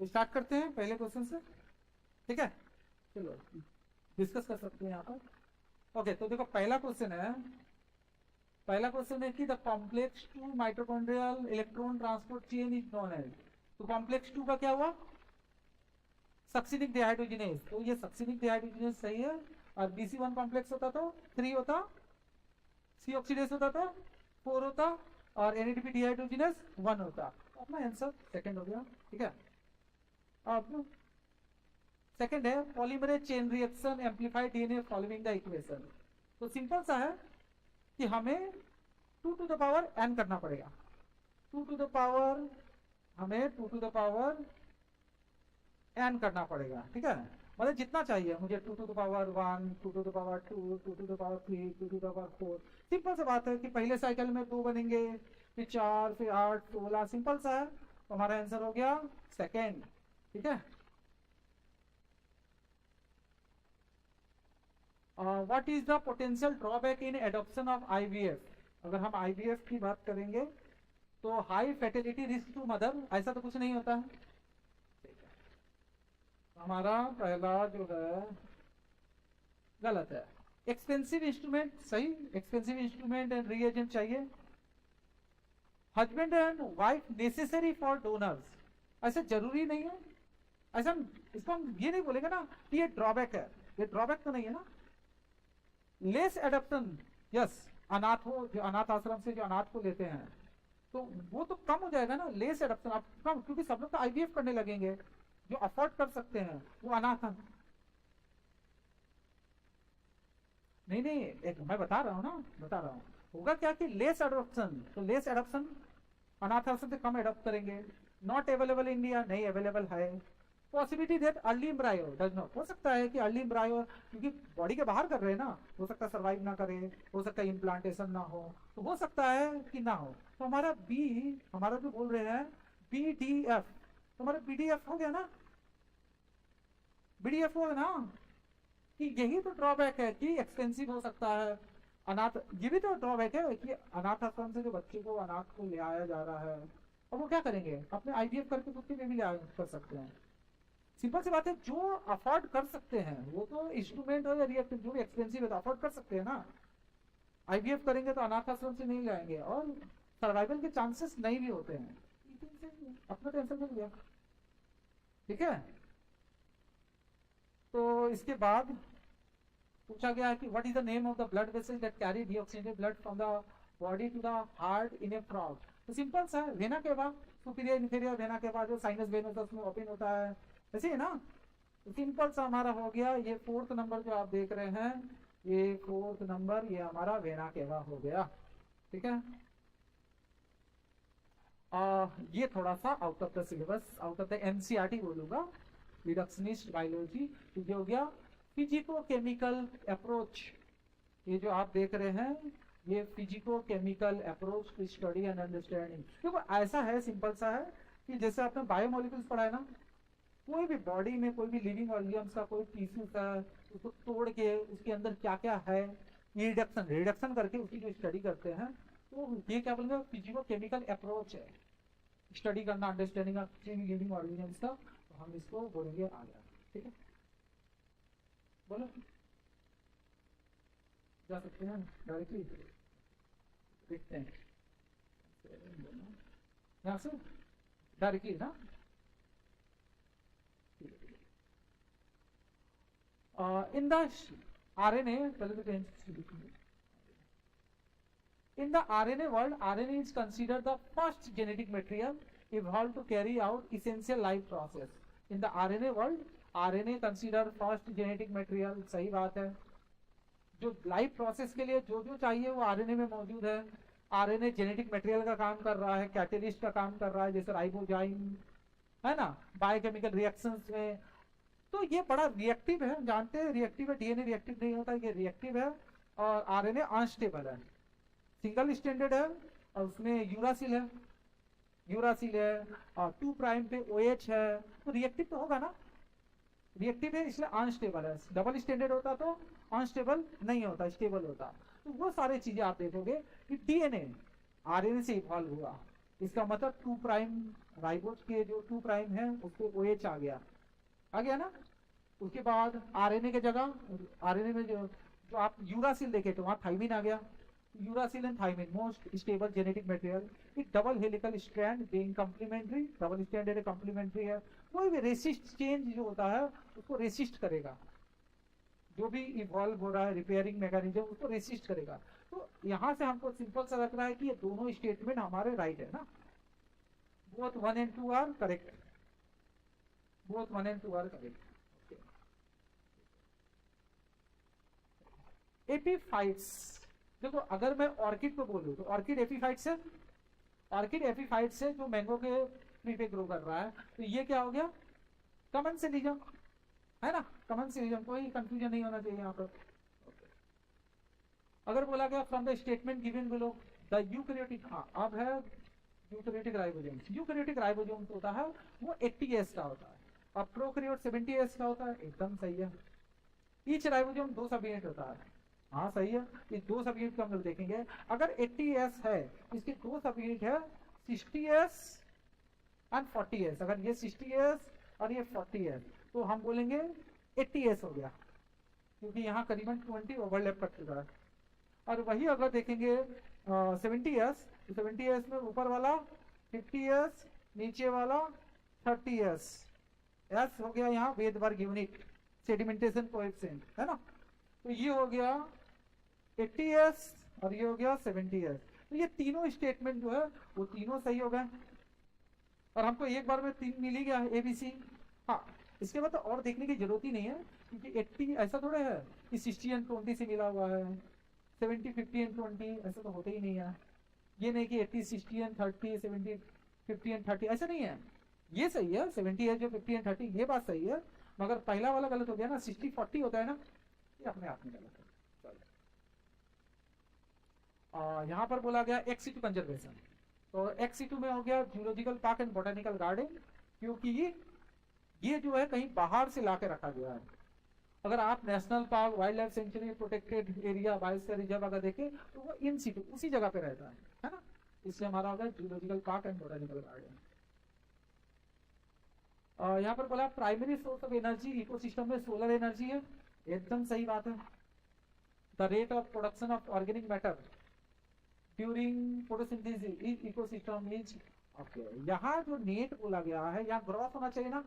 तो स्टार्ट करते हैं पहले क्वेश्चन से, ठीक है। चलो डिस्कस कर सकते हैं यहाँ पर। ओके, तो देखो पहला क्वेश्चन है, पहला क्वेश्चन है कि the complex two mitochondrial electron transport chain is known as. तो कॉम्प्लेक्स टू का क्या हुआ? Succinic dehydrogenase. तो ये सक्सिनिक डिहाइड्रोजिनेज सही है। और BC1 कॉम्प्लेक्स होता तो 3 होता, सी ऑक्सीडेज होता तो 4 होता, और NADP डिहाइड्रोजिनेज 1 होता। अपना आंसर सेकंड हो गया, ठीक है। अब सेकंड है polymerase chain reaction amplified DNA following the equation. तो सिंपल सा है कि हमें 2 टू द पावर n करना पड़ेगा। 2 टू द पावर, हमें 2 टू द पावर n करना पड़ेगा, ठीक है। मतलब जितना चाहिए मुझे, 2 to the power 1, 2 to the power 2, 2 to the power 3, 2 to the power 4। Simple सा बात है कि पहले साइकिल में 2 बनेंगे, फिर 4, फिर 8, 16। सिंपल सा है। तो हमारा आंसर हो गया सेकेंड, ठीक है। What is the potential drawback in adoption of IVF? अगर हम IVF की बात करेंगे तो high fertility risk to mother, ऐसा तो कुछ नहीं होता है। हमारा पहला जो है गलत है। एक्सपेंसिव इंस्ट्रूमेंट सही, एक्सपेंसिव इंस्ट्रूमेंट एंड रिएजेंट चाहिए। Husband and wife necessary for donors, ऐसा जरूरी नहीं है। ऐसा इसको हम ये नहीं बोलेंगे ना कि ये ड्रॉबैक है, ये ड्रॉबैक तो नहीं है ना। Less adaption, yes. अनाथ हो, जो अनाथ आश्रम से जो अनाथ को लेते हैं तो वो तो कम हो जाएगा ना, लेस एडप्शन अब कम, क्योंकि सब लोग तो IVF करने लगेंगे। जो अफोर्ड कर सकते हैं वो अनाथ हैं। नहीं नहीं, एक मैं बता रहा हूँ ना, बता रहा हूँ। होगा क्या कि लेस एडॉप्शन, तो लेस एडॉप्शन अनाथ आश्रम से कम एडॉप्ट करेंगे। नॉट अवेलेबल इंडिया, नहीं अवेलेबल है। Possibility that early embryo does not, हो सकता है कि अर्ली एम्ब्रायो, क्योंकि बॉडी के बाहर कर रहे हैं ना, हो सकता है सर्वाइव ना करे, हो सकता है इम्प्लांटेशन ना हो, तो हो सकता है कि ना हो। तो हमारा बी, हमारा जो बोल रहे हैं BDF, तो हमारा BDF हो गया ना, BDF हो गया ना। कि यही तो ड्रॉबैक है कि एक्सपेंसिव हो सकता है अनाथ। ये भी तो ड्रॉबैक है कि अनाथ आश्रम से जो बच्चे को, अनाथ को ले आया जा रहा है, और वो क्या करेंगे, अपने IVF करके खुद के बेबी ले कर सकते हैं। सिंपल सी बात है, जो अफोर्ड कर सकते हैं वो तो इंस्ट्रूमेंट हो या रिएक्टिव जो भी एक्सपेंसिव है तो अफोर्ड कर सकते हैं ना। IVF करेंगे तो अनाथ आश्रम से नहीं लाएंगे, और सर्वाइवल के चांसेस नहीं भी होते हैं। अपना टेंशन नहीं लिया, ठीक है। तो इसके बाद पूछा गया है कि what is the name of the blood vessel that carry deoxygenated blood from the body to the heart in a frog. तो सिंपल सा है, vena cava, superior inferior vena cava, जो साइनस वेन होता है उसमें ओपन होता है, ऐसे है ना। तो सिंपल सा हमारा हो गया ये 4th नंबर जो आप देख रहे हैं, ये 4th नंबर, ये हमारा वेना केवा हो गया, ठीक है। ये थोड़ा सा out of the syllabus, out of the NCERT बोलूंगा, रिडक्शनिस्ट बायोलॉजी। ये हो गया फिजिको केमिकल अप्रोच। ये जो आप देख रहे हैं ये physico chemical approach to study and understanding. देखो ऐसा है, सिंपल सा है कि जैसे आपने बायोमोलिक्यूल्स पढ़ा है ना, कोई भी बॉडी में कोई भी लिविंग ऑर्गेन्स का कोई टिश्यू का, उसको तोड़ के उसके अंदर क्या क्या है, ये रिडक्शन रिडक्शन करके उसकी जो स्टडी करते हैं, तो ये क्या बोलेंगे, फिजिको केमिकल अप्रोच है। स्टडी करना, अंडरस्टैंडिंग ऑफ लिविंग ऑर्गेनिज्म का, तो हम इसको बोलेंगे आगे, ठीक है। बोलो, जा सकते हैं डायरेक्टली, देखते हैं यहाँ से डायरेक्टली ना। इन द RNA, पहले तो in the RNA world, RNA is considered the first genetic material evolved to carry out essential life process. In the RNA world, RNA considered first genetic material, सही बात है। जो life process के लिए जो जो चाहिए वो RNA में मौजूद है। RNA जेनेटिक मटेरियल का काम कर रहा है, कैटेलिस्ट का काम कर रहा है, जैसे राइबोजाइम है ना, बायोकेमिकल रिएक्शंस में। तो ये बड़ा रिएक्टिव है, जानते हैं रिएक्टिव है, DNA रिएक्टिव नहीं होता, ये रिएक्टिव है। और RNA अनस्टेबल है, सिंगल स्टैंडर्ड है, और उसमें यूरासिल है, यूरासिल है, और 2 प्राइम पे OH है, तो रिएक्टिव तो होगा ना। रिएक्टिव है इसलिए अनस्टेबल है, डबल स्टैंडर्ड होता तो अनस्टेबल नहीं होता, स्टेबल होता। तो वो सारी चीजें आप देखोगे कि DNA RNA से इवॉल्व हुआ, इसका मतलब 2 प्राइम राइबोज के जो 2 प्राइम है उसको OH आ गया ना। उसके बाद आरएनए के जगह, आरएनए में जो आप यूरासिल देखे तो वहां थाइमिन आ गया। Uracil and thymine most stable genetic material, एक double helical strand being complementary, double stranded complementary है। कोई भी रेसिस्ट चेंज जो होता है उसको रेसिस्ट करेगा, जो भी इवॉल्व हो रहा है रिपेयरिंग मैकेनिज्म उसको रेसिस्ट करेगा। तो यहां से हमको सिंपल सा लग रहा है कि ये दोनों स्टेटमेंट हमारे राइट है ना, both 1 and 2 are correct, both 1 and 2 are correct. Epiphytes, देखो अगर मैं ऑर्किड को बोलूं तो ऑर्किड एपीफाइट्स है, ऑर्किड एपीफाइट्स है जो मैंगो के ट्री पे ग्रो कर रहा है। तो ये क्या हो गया, कॉमन सिलिजम है ना, कॉमन सिलिजम, कोई कंफ्यूजन नहीं होना चाहिए यहाँ पर। अगर बोला गया from the statement given below the eukaryotic, हाँ अब है यूकैरियोटिक राइबोसोम। यूकैरियोटिक राइबोसोम होता है वो 80S का होता है, और प्रोकैरियोट 70S का होता है, एकदम सही है। ईच राइबोसोम 2 सब यूनिट होता है, हाँ सही है। इस 2 सब यूनिट को हम लोग देखेंगे। अगर 80S है, इसके 2 सब यूनिट है 60S एंड 40S। अगर ये 60S और ये 40S तो हम बोलेंगे 80S हो गया, क्योंकि यहाँ करीबन 20 ओवरलैप कर चुका है। और वही अगर देखेंगे 70S, तो 70S में ऊपर वाला 50S, नीचे वाला 30S, S हो गया यहाँ वेदवर्ग यूनिट, सेडिमेंटेशन कोएफिशिएंट है ना। तो ये हो गया 80S और ये हो गया 70S। तो ये तीनों स्टेटमेंट जो है वो तीनों सही हो गए, और हमको एक बार में 3 मिल ही गया है ABC। हाँ, इसके बाद तो और देखने की जरूरत ही नहीं है, क्योंकि 80 ऐसा थोड़ा है कि 60 एंड 20 से मिला हुआ है, 70 50 एंड 20 ऐसा तो होता ही नहीं है। ये नहीं कि 80 60 एंड 30, 70 50 एंड 30, ऐसा नहीं है। ये सही है 70 है जो 50 एंड 30, ये बात सही है, मगर पहला वाला गलत हो गया ना, 60 40 होता है ना, ये अपने आप में गलत है। यहाँ पर बोला गया XC2 कंजर्वेशन, तो XC2 में हो गया zoological park and botanical garden, क्योंकि ये जो है कहीं बाहर से लाके रखा गया है। अगर आप national park, wild life sanctuary, protected area, biosphere reserve अगर देखें तो वो इन सिटू उसी जगह पे रहता है ना, इसलिए हमारा होगा zoological park and botanical garden. यहाँ पर बोला primary source of energy ecosystem में सोलर एनर्जी है, एकदम सही बात है। The rate of production of organic matter during photosynthesis is ecosystem is, okay. यहाँ जो नेट बोला गया है यहाँ ग्रॉस होना चाहिए ना,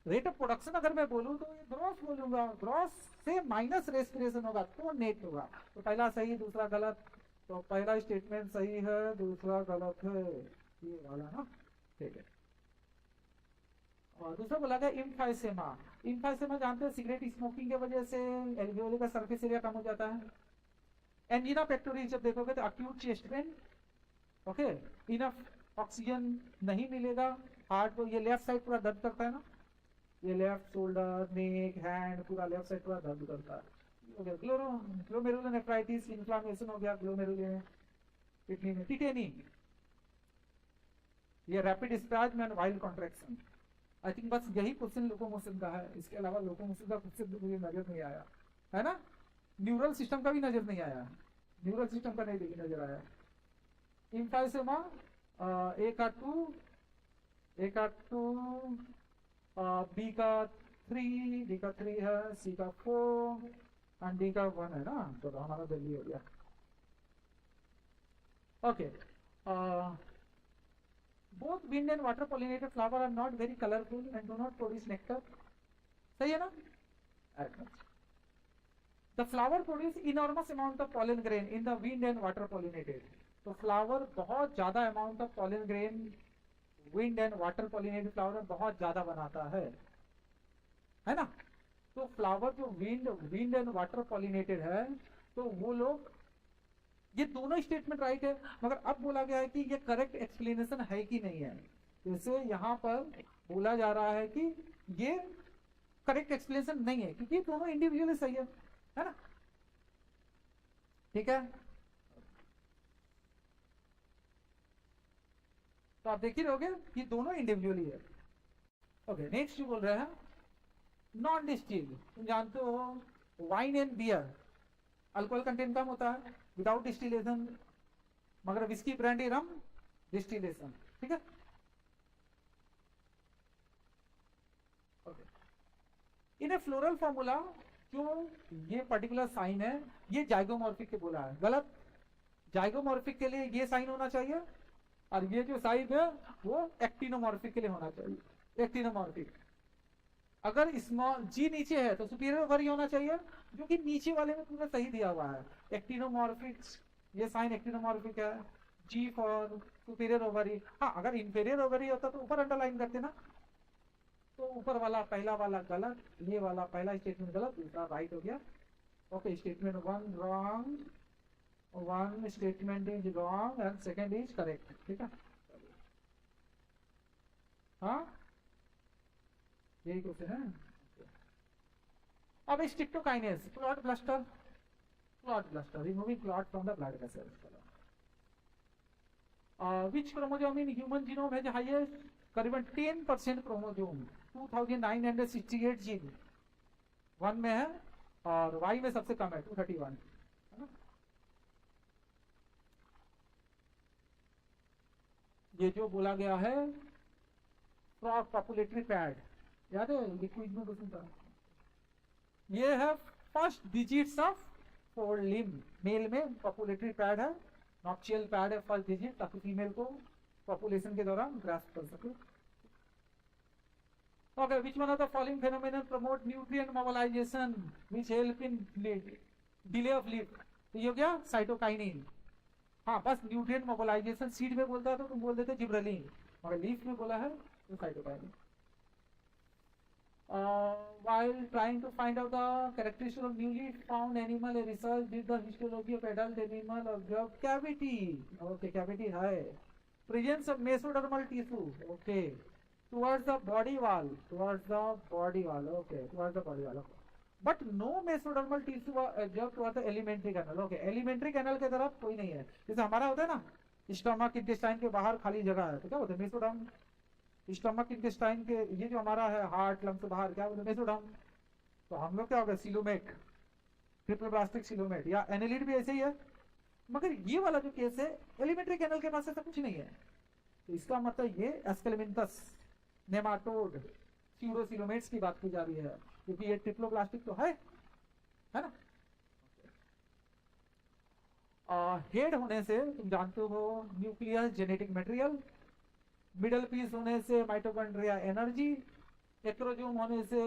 रेट ऑफ प्रोडक्शन अगर मैं बोलूं तो ये ग्रॉस बोलूंगा, ग्रॉस से माइनस रेस्पिरेशन होगा तो नेट होगा। तो पहला सही दूसरा गलत, तो पहला स्टेटमेंट सही है दूसरा गलत है, ये वाला ना, ठीक है। और दूसरा बोला गया इम्फाइसेमा। इम्फाइसेमा जानते हैं सिगरेट स्मोकिंग की वजह से एल्वियोली का सरफेस एरिया कम हो जाता है। एंजिना पेक्टोरिस जब देखोगे तो acute chest pain, okay, enough oxygen नहीं मिलेगा हार्ट को, ये लेफ्ट साइड पूरा दर्द करता है ना, ये लेफ्ट शोल्डर नेक हैंड पूरा लेफ्ट साइड पूरा दर्द करता है। हो गया ग्लोमेरुलोनेफ्राइटिस, इन्फ्लामेशन हो गया ग्लोमेरुलर किडनी में। टिटेनी, ये rapid spasm and wild contraction. I think बस यही क्वेश्चन लोकोमोशन का है, इसके अलावा लोकोमोशन का क्वेश्चन मुझे नजर नहीं आया है ना। न्यूरल सिस्टम का भी नजर नहीं आया, न्यूरल सिस्टम का नहीं देखी नजर आया। इम्फाइसेमा ए का 2, ए का 2, बी का 3, डी का 3 है, सी का 4 एंड डी का 1 है ना, तो हमारा दिल्ली हो गया। Okay, both wind and water pollinated flower are not very colorful and do not produce nectar, सही है ना। The flower produce enormous amount of pollen grain in the wind and water pollinated, तो फ्लावर बहुत ज्यादा amount of pollen grain wind and water pollinated flower बहुत ज्यादा बनाता है ना। तो फ्लावर जो विंड एंड वाटर पॉलिनेटेड है, तो वो लोग, ये दोनों स्टेटमेंट राइट है, मगर अब बोला गया है कि ये करेक्ट एक्सप्लेनेशन है कि नहीं है। जैसे यहाँ पर बोला जा रहा है कि ये करेक्ट एक्सप्लेनेशन नहीं है, क्योंकि दोनों इंडिविजुअली सही है ना, ठीक है। तो आप देख ही रहोगे ये दोनों इंडिविजुअली है। ओके, नेक्स्ट बोल रहे हैं नॉन डिस्टिल्ड। तुम जानते हो wine and beer alcohol content कम होता है विदाउट डिस्टिलेशन, मगर विस्की ब्रांडी रम डिस्टिलेशन, ठीक है। इन ए फ्लोरल फॉर्मूला जो ये पर्टिकुलर साइन है ये जाइगोमॉर्फिक के बोला है, गलत। जाइगोमॉर्फिक के लिए ये साइन होना चाहिए और ये जो साइन है वो एक्टिनोमॉर्फिक के लिए होना चाहिए, एक्टिनोमॉर्फिक। अगर स्मॉल जी नीचे है तो सुपीरियर ओवरी होना चाहिए, जो कि नीचे वाले में पूरा सही दिया हुआ है। एक्टिनोमॉर्फिक, ये साइन एक्टिनोमॉर्फिक है, जी फॉर सुपीरियर ओवरी। हाँ, अगर इंफीरियर ओवरी होता तो ऊपर अंडरलाइन करते ना, तो ऊपर वाला पहला वाला गलत, ये वाला पहला स्टेटमेंट गलत, दूसरा राइट हो गया। Okay, statement one wrong, one statement is wrong and second is correct, ठीक है। हाँ, यही क्वेश्चन है। अब streptokinase, clot buster, clot buster, removing clot from the blood vessels. Which chromosome in human genome has the highest? करीबन 10% chromosome, 2968 gene one में है और वाई में सबसे कम है 231, है ना। ये जो बोला गया है पॉपुलेटरी पैड, याद है लिक्विड में कुछ था, ये है first digits of fore limb. Male में पॉपुलेटरी पैड है, नॉक्चियल पैड है फर्स्ट डिजिट, ताकि फीमेल को पॉपुलेशन के दौरान ग्रास्प कर सके। Okay, which one of the following phenomena promote nutrient mobilization which help in delay of leaf? तो ये हो गया साइटोकाइनिन। हाँ, बस न्यूट्रिएंट मोबिलाइजेशन सीड में बोलता तो तुम बोल देते जिब्रेलिन, मगर लीफ में बोला है तो cytokinin. While trying to find out the characteristic of newly found animal, a research did the histology of adult animal observed cavity. Okay, cavity है, presence of mesodermal tissue. Okay, towards the body wall, towards the body wall. Okay, towards the body wall. Okay. But no mesodermal tissue observed towards the alimentary canal. Okay, alimentary canal के तरफ कोई नहीं है। जैसे हमारा होता है ना, स्टमक इंटेस्टाइन के बाहर खाली जगह है, तो क्या होता है मेसोडर्म। स्टमक इंटेस्टाइन के ये जो हमारा है हार्ट लंग से बाहर क्या बोलते हैं मेसोडर्म। तो हम लोग क्या होगा सिलोमेट, ट्रिपल ब्लास्टिक सिलोमेट, या एनेलिड भी ऐसे ही है। मगर ये वाला जो केस है एलिमेंट्री कैनल के पास ऐसा कुछ नहीं है, तो इसका मतलब ये एस्केलेमिंथस, नेमाटोड, सीरोसिलोमेट्स की बात की जा रही है, क्योंकि ये ट्रिप्लोब्लास्टिक तो है ना। हेड होने से तुम जानते हो nucleus genetic material, middle piece होने से माइटोकॉन्ड्रिया एनर्जी, एक्रोजोम होने से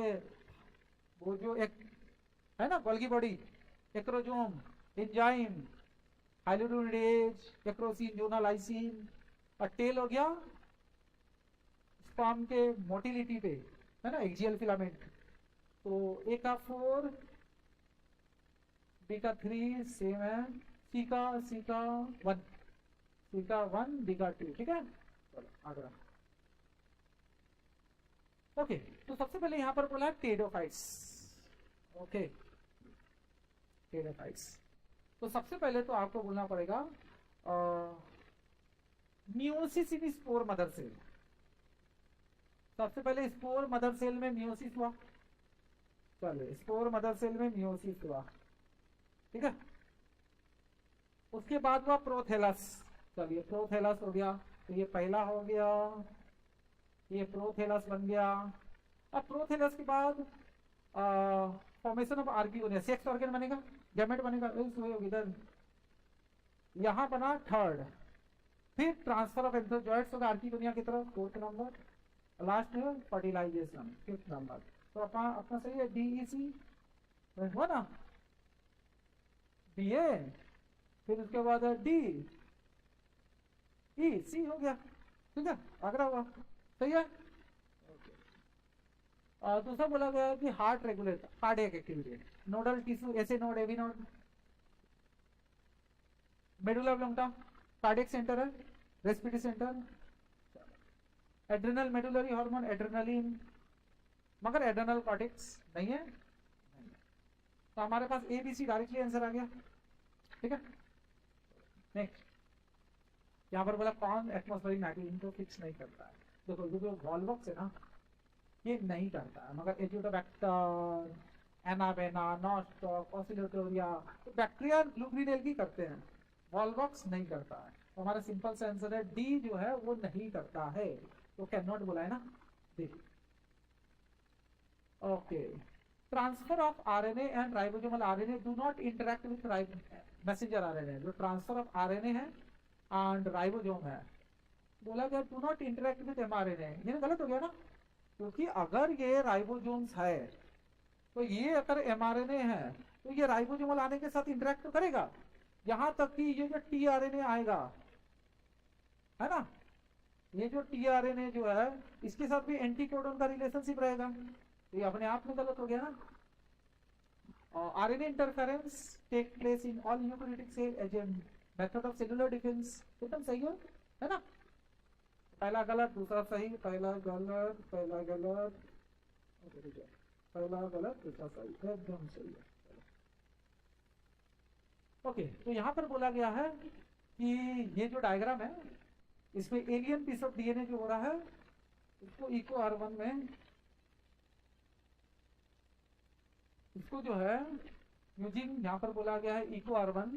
वो जो एक है ना Golgi body, acrosome, enzyme, hyaluronidase, acrosin, zonalysin, और टेल हो गया स्पर्म के मोटिलिटी पे, है ना एक्सियल फिलामेंट। तो ए का 4, बी का 3 सेम है, सी का 1, सी का 1, डी का 2, ठीक है। आगरा ओके, तो सबसे पहले यहां पर बोला टेडोफाइट्स। ओके, टेडोफाइट्स, तो सबसे पहले तो आपको बोलना पड़ेगा meiosis in spore mother cell. सबसे पहले स्पोर मदर सेल में मियोसिस हुआ, चलिए स्पोर मदर सेल में मियोसिस हुआ, ठीक है। उसके बाद हुआ प्रोथेलस, चलिए प्रोथेलस हो गया, तो ये पहला हो गया, ये प्रोथेलस बन गया। अब प्रोथेलस के बाद formation of archegonia, sex organ बनेगा, गैमेट बनेगा, इधर यहां बना थर्ड, फिर ट्रांसफर ऑफ एंथ्रोजॉइड्स होगा आर्किगोनिया की तरफ, फोर्थ नंबर, लास्ट में फर्टिलाइजेशन, फिफ्थ नंबर। तो अपना सही है DEC हुआ ना, DA, फिर उसके बाद DEC हो गया, ठीक है, आगरा हुआ, सही है। और दूसरा बोला गया कि heart regulator, cardiac activity, nodal tissue, SA node, AV node, medulla oblongata cardiac centre है, respiratory centre, adrenal medullary hormone adrenaline, मगर एड्रेनल कॉर्टेक्स नहीं है, तो हमारे पास ABC डायरेक्टली आंसर आ गया, ठीक है। नेक्स्ट यहाँ पर बोला कौन एटमॉस्फेरिक नाइट्रोजन को फिक्स नहीं करता है। देखो जो वॉल्वॉक्स है ना ये नहीं करता है, मगर एजियोटोबैक्टर, एनाबेना, नॉस्टॉक, ऑसिलोटोरिया, तो बैक्टीरिया लुब्रिनेल की करते हैं, वॉल्वॉक्स नहीं करता है। तो हमारा सिंपल सा आंसर है डी जो है वो नहीं करता है, तो कैन नॉट बोला है ना, देखिए। Okay, transfer of RNA and ribosomal RNA do not interact with messenger RNA. जो ट्रांसफर ऑफ आरएनए है एंड राइबोसोम है, बोला गया do not interact with mRNA, ये गलत हो गया ना, क्योंकि अगर ये राइबोसोम्स है तो ये अगर एमआरएनए है तो ये राइबोसोमल आरएनए के साथ इंटरेक्ट तो करेगा, यहां तक कि ये जो टीआरएनए आएगा है ना, ये जो टीआरएनए जो है इसके साथ भी एंटीकोडन का रिलेशनशिप रहेगा, तो ये अपने आप में गलत हो गया ना। RNA interference take place in all eukaryotic cell as a method of cellular defence, एकदम सही है ना। पहला गलत, दूसरा सही, पहला गलत, पहला गलत, पहला गलत, दूसरा सही, एकदम सही है। ओके, तो यहां पर बोला गया है कि ये जो डायग्राम है इसमें एलियन पीस ऑफ डीएनए जो हो रहा है इसको इको R1 में, इसको जो है यूजिंग यहाँ पर बोला गया है इको R1,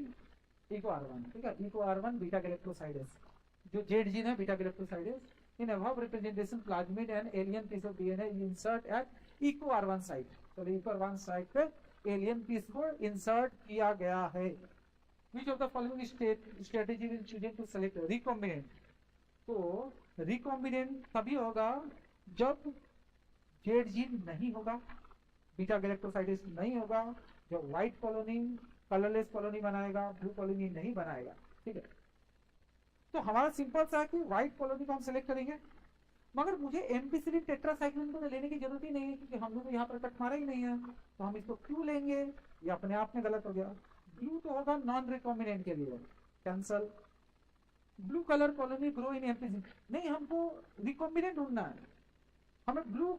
ठीक है, इको R1 बीटा गैलेक्टोसाइडेस, जो जेड जीन है beta galactosidase, in above representation plasmid and alien piece of DNA insert at Eco R1 site. तो इको R1 साइट पे एलियन पीस को इंसर्ट किया गया है। Which of the following strategy will chosen to select recombinant? तो recombinant तभी होगा जब जेड जीन नहीं होगा, बीटा गैलेक्टोसाइडेस नहीं होगा, जब व्हाइट कॉलोनी कलरलेस कॉलोनी बनाएगा, ब्लू कॉलोनी नहीं बनाएगा, ठीक है। तो हमारा सिंपल सा है कि व्हाइट कॉलोनी को हम सेलेक्ट करेंगे, मगर मुझे एम्पिसिलिन टेट्रासाइक्लिन को लेने की जरूरत ही नहीं है क्योंकि हम लोग यहाँ पर कट मारा ही नहीं है, तो हम इसको क्यों लेंगे, ये अपने आप में गलत हो गया। ब्लू तो होगा नॉन रिकॉम्बिनेंट के लिए, cancel. Blue colour colony grow in ampicillin, नहीं, हमको रिकॉम्बिनेंट ढूंढना है, हमें ब्लू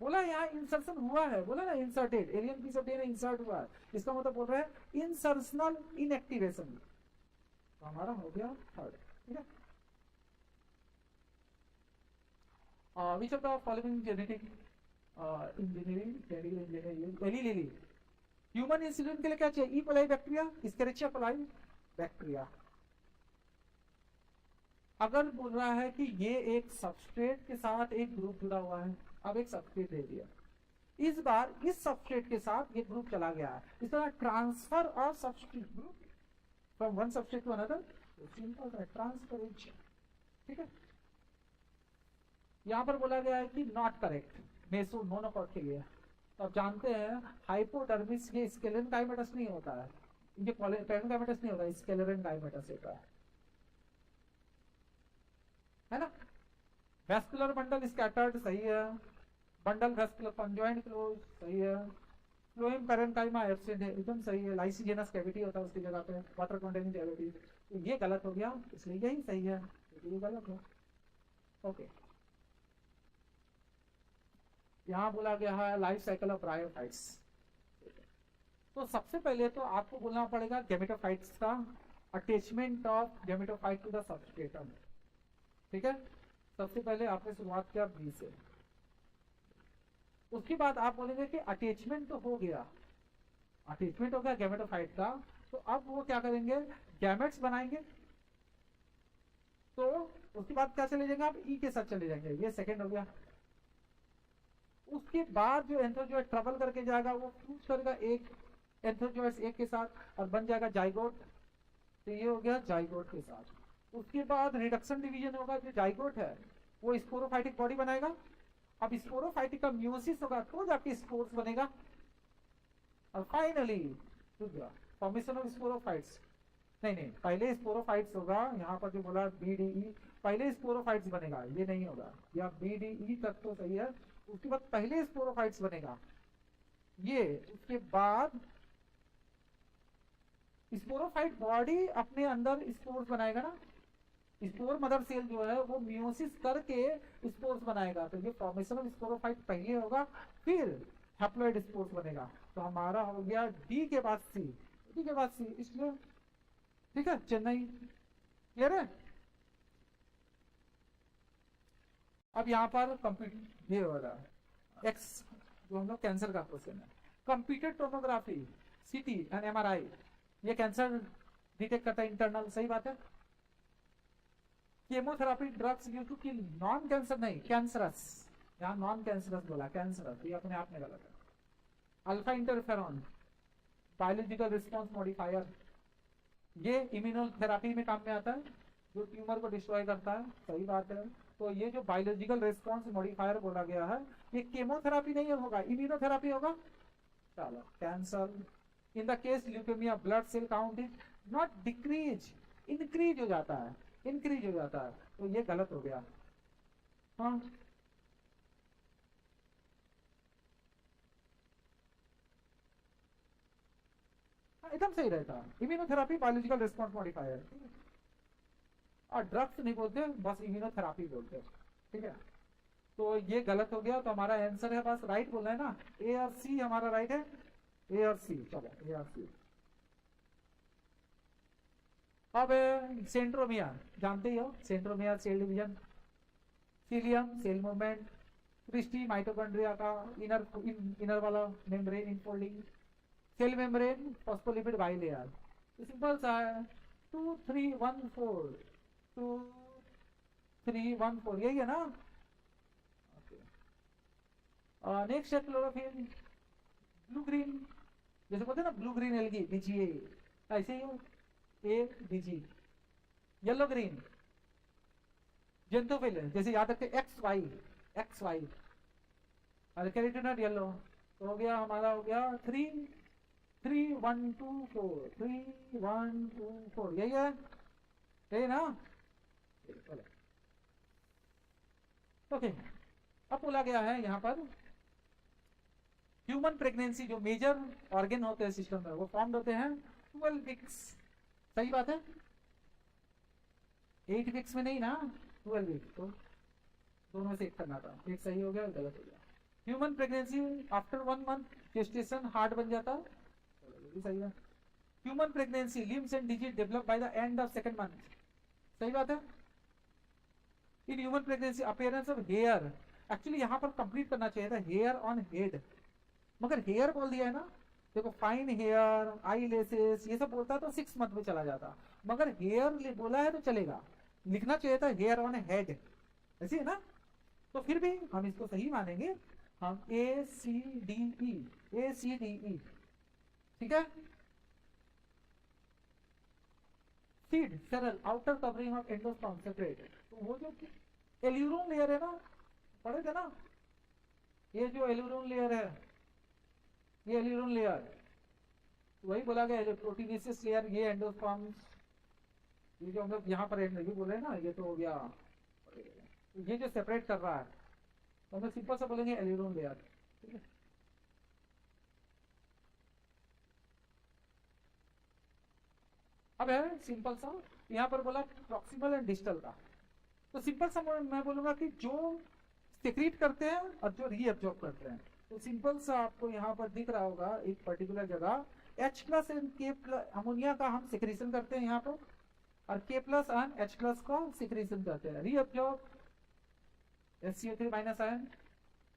बोला यहाँ इंसर्शन हुआ है, बोला ना inserted, alien piece of DNA insert हुआ है, इसका मतलब बोल रहा है इंसर्शनल इनएक्टिवेशन, तो हमारा हो गया थर्ड, ठीक है। Which of the following genetic engineering, Eli Lilly, human insulin के लिए क्या चाहिए, E coli bacteria, Escherichia coli bacteria. अगर बोल रहा है कि ये एक सबस्ट्रेट के साथ एक ग्रुप जुड़ा हुआ है, अब एक सबस्ट्रेट दे दिया, इस बार इस सबस्ट्रेट के साथ ये ग्रुप चला गया है, इस तरह transfer of substrate group from one substrate to another, simple है ट्रांसफरेंशियल, ठीक है। यहां पर बोला गया है कि नॉट करेक्ट मेसो मोनोकॉट के लिए, तो आप जानते हैं हाइपोडर्मिस ये स्केलेरन गाइमेटस नहीं होता है, ये पैरेंट गाइमेटस नहीं होता है, स्केलेरन गाइमेटस होता है ना। वेस्कुलर बंडल स्कैटर्ड सही है, बंडल वेस्कुलर कंजॉइंट क्लोज सही है, फ्लोएम पैरेन्काइमा एब्सेंट है, एकदम सही है, लाइसिजेनस कैविटी होता है उसकी जगह पे, वाटर कंटेनिंग कैविटी, तो ये गलत हो गया, इसलिए यही सही है, ये गलत है। ओके, यहाँ बोला गया है लाइफ साइकिल ऑफ ब्रायोफाइट्स, तो सबसे पहले तो आपको बोलना पड़ेगा गैमेटोफाइट्स का attachment of gametophyte to the substratum, ठीक है। सबसे पहले आपने शुरुआत किया बी से, उसके बाद आप बोलेंगे कि अटैचमेंट तो हो गया, अटैचमेंट हो गया गैमेटोफाइट का, तो अब वो क्या करेंगे, गैमेट्स बनाएंगे, तो उसके बाद क्या चले जाएंगे आप, ई के साथ चले जाएंगे, ये सेकंड हो गया। उसके बाद जो एंथ्रोजोइड ट्रेवल करके जाएगा वो फ्यूज करेगा एक एंथ्रोजोइड एक के साथ और बन जाएगा जाइगोट, तो ये हो गया जाइगोट के साथ। उसके बाद रिडक्शन डिवीजन होगा, जो जाइगोट है वो स्पोरोफाइटिक बॉडी बनाएगा, अब स्पोरोफाइटिक का म्यूसिस होगा तो जाके स्पोर्स बनेगा, और फाइनली फॉर्मेशन ऑफ स्पोरोफाइट्स, नहीं पहले स्पोरोफाइट्स होगा, यहाँ पर जो बोला बीडीई, पहले स्पोरोफाइट्स बनेगा, ये नहीं होगा, या बीडीई तक तो सही है, उसके बाद पहले स्पोरोफाइट्स बनेगा ये, उसके बाद स्पोरोफाइट बॉडी अपने अंदर स्पोर्स बनाएगा ना, स्पोर मदर सेल जो है वो मियोसिस करके स्पोर्स बनाएगा, तो ये फॉर्मेशन ऑफ स्पोरोफाइट पहले होगा, फिर हैप्लॉइड स्पोर्स बनेगा, तो हमारा हो गया डी के बाद सी, डी के बाद सी, इसलिए ठीक है। चेन्नई क्लियर है। अब यहाँ पर कंप्यूटर ये हो रहा है एक्स, जो हम लोग कैंसर का क्वेश्चन है, computer tomography CT and MRI, ये कैंसर डिटेक्ट करता है इंटरनल, सही बात है, chemotherapy drugs use to kill non cancer, नहीं कैंसरस, यहाँ नॉन कैंसरस बोला, कैंसरस ये अपने आप में गलत है। Alpha interferon biological response modifier, ये इम्यूनोथेरापी में काम में आता है, जो ट्यूमर को डिस्ट्रॉय करता है, सही बात है। तो ये जो बायोलॉजिकल रिस्पॉन्स मॉडिफायर बोला गया है, ये केमोथेरापी नहीं होगा, इम्यूनोथेरापी होगा। चलो cancer, in the case leukaemia blood cell count is not decrease, increase हो जाता है, इंक्रीज हो जाता है, तो ये गलत हो गया। हाँ एकदम सही रहता है, इम्यूनोथेरापी बायोलॉजिकल रिस्पॉन्स मॉडिफायर, और ड्रग्स नहीं बोलते, बस इम्यूनोथेरापी बोलते हैं, ठीक है। तो ये गलत हो गया, तो हमारा आंसर है, बस राइट बोलना है ना, ए और सी हमारा राइट है, ए और सी, चलो ए और सी। अब सेंट्रोमिया जानते ही हो, centromere cell division, cilium cell movement, cristae mitochondria का इनर इनर वाला membrane infolding, cell membrane phospholipid bilayer, simple सा है, 2 3 1 4, 2 3 1 4 यही है ना। नेक्स्ट है क्लोरोफिल, ब्लू ग्रीन, जैसे बोलते हैं ना ब्लू ग्रीन एलगी बीजीए, ऐसे ही हो, ए बीजी। येलो ग्रीन जेंथोफिल, जैसे याद रखते एक्स वाई, एक्स वाई, और कैरोटीनॉइड येलो, तो हो गया हमारा, हो गया 3 3 1 2 4, 3 1 2 4, यही है, यही ना। ओके, अब बोला गया है यहाँ पर ह्यूमन प्रेगनेंसी, जो मेजर ऑर्गन होते हैं सिस्टम में, वो फॉर्म होते हैं 12 वीक्स, सही बात है, 8 वीक्स में नहीं ना, 12 वीक्स, तो दोनों से एक करना था, एक सही हो गया, गलत हो गया। Human pregnancy after 1 month gestation heart बन जाता है, ये भी सही है। Human pregnancy limbs and digit develop by the end of 2nd month, सही बात है। In human pregnancy appearance of hair, actually यहाँ पर कंप्लीट करना चाहिए था हेयर ऑन हेड, मगर हेयर बोल दिया है ना, देखो फाइन हेयर आई लेसेस ये सब बोलता तो 6 मंथ में चला जाता, मगर हेयर बोला है तो चलेगा, लिखना चाहिए था हेयर ऑन हेड, ऐसी है ना। तो फिर भी हम इसको सही मानेंगे, हम ए C D E, A C D E, ठीक है। सीड सरल outer covering of endosperm separate, तो वो जो एल्यूरोन लेयर है ना, पढ़े थे ना, ये जो एल्यूरोन लेयर है, ये एल्यूरोन लेयर, वही बोला गया जो प्रोटीनेसियस लेयर, ये एंडोस्पर्म, ये जो हम लोग यहाँ पर ये बोले ना, ये तो हो गया, ये जो सेपरेट कर रहा है, तो हम लोग सिंपल सा बोलेंगे एल्यूरोन लेयर, ठीक है। अब है सिंपल सा, यहाँ पर बोला प्रॉक्सिमल एंड डिस्टल का, तो सिंपल सा मैं बोलूंगा कि जो सिक्रीट करते हैं और जो रीअब्जॉर्ब करते हैं, तो सिंपल सा आपको यहाँ पर दिख रहा होगा एक पर्टिकुलर जगह H+ एंड K+ अमोनिया का हम सिक्रीशन करते हैं यहाँ पर, और K+ एंड H+ का सिक्रीशन करते हैं, reabsorb SCO3- ion,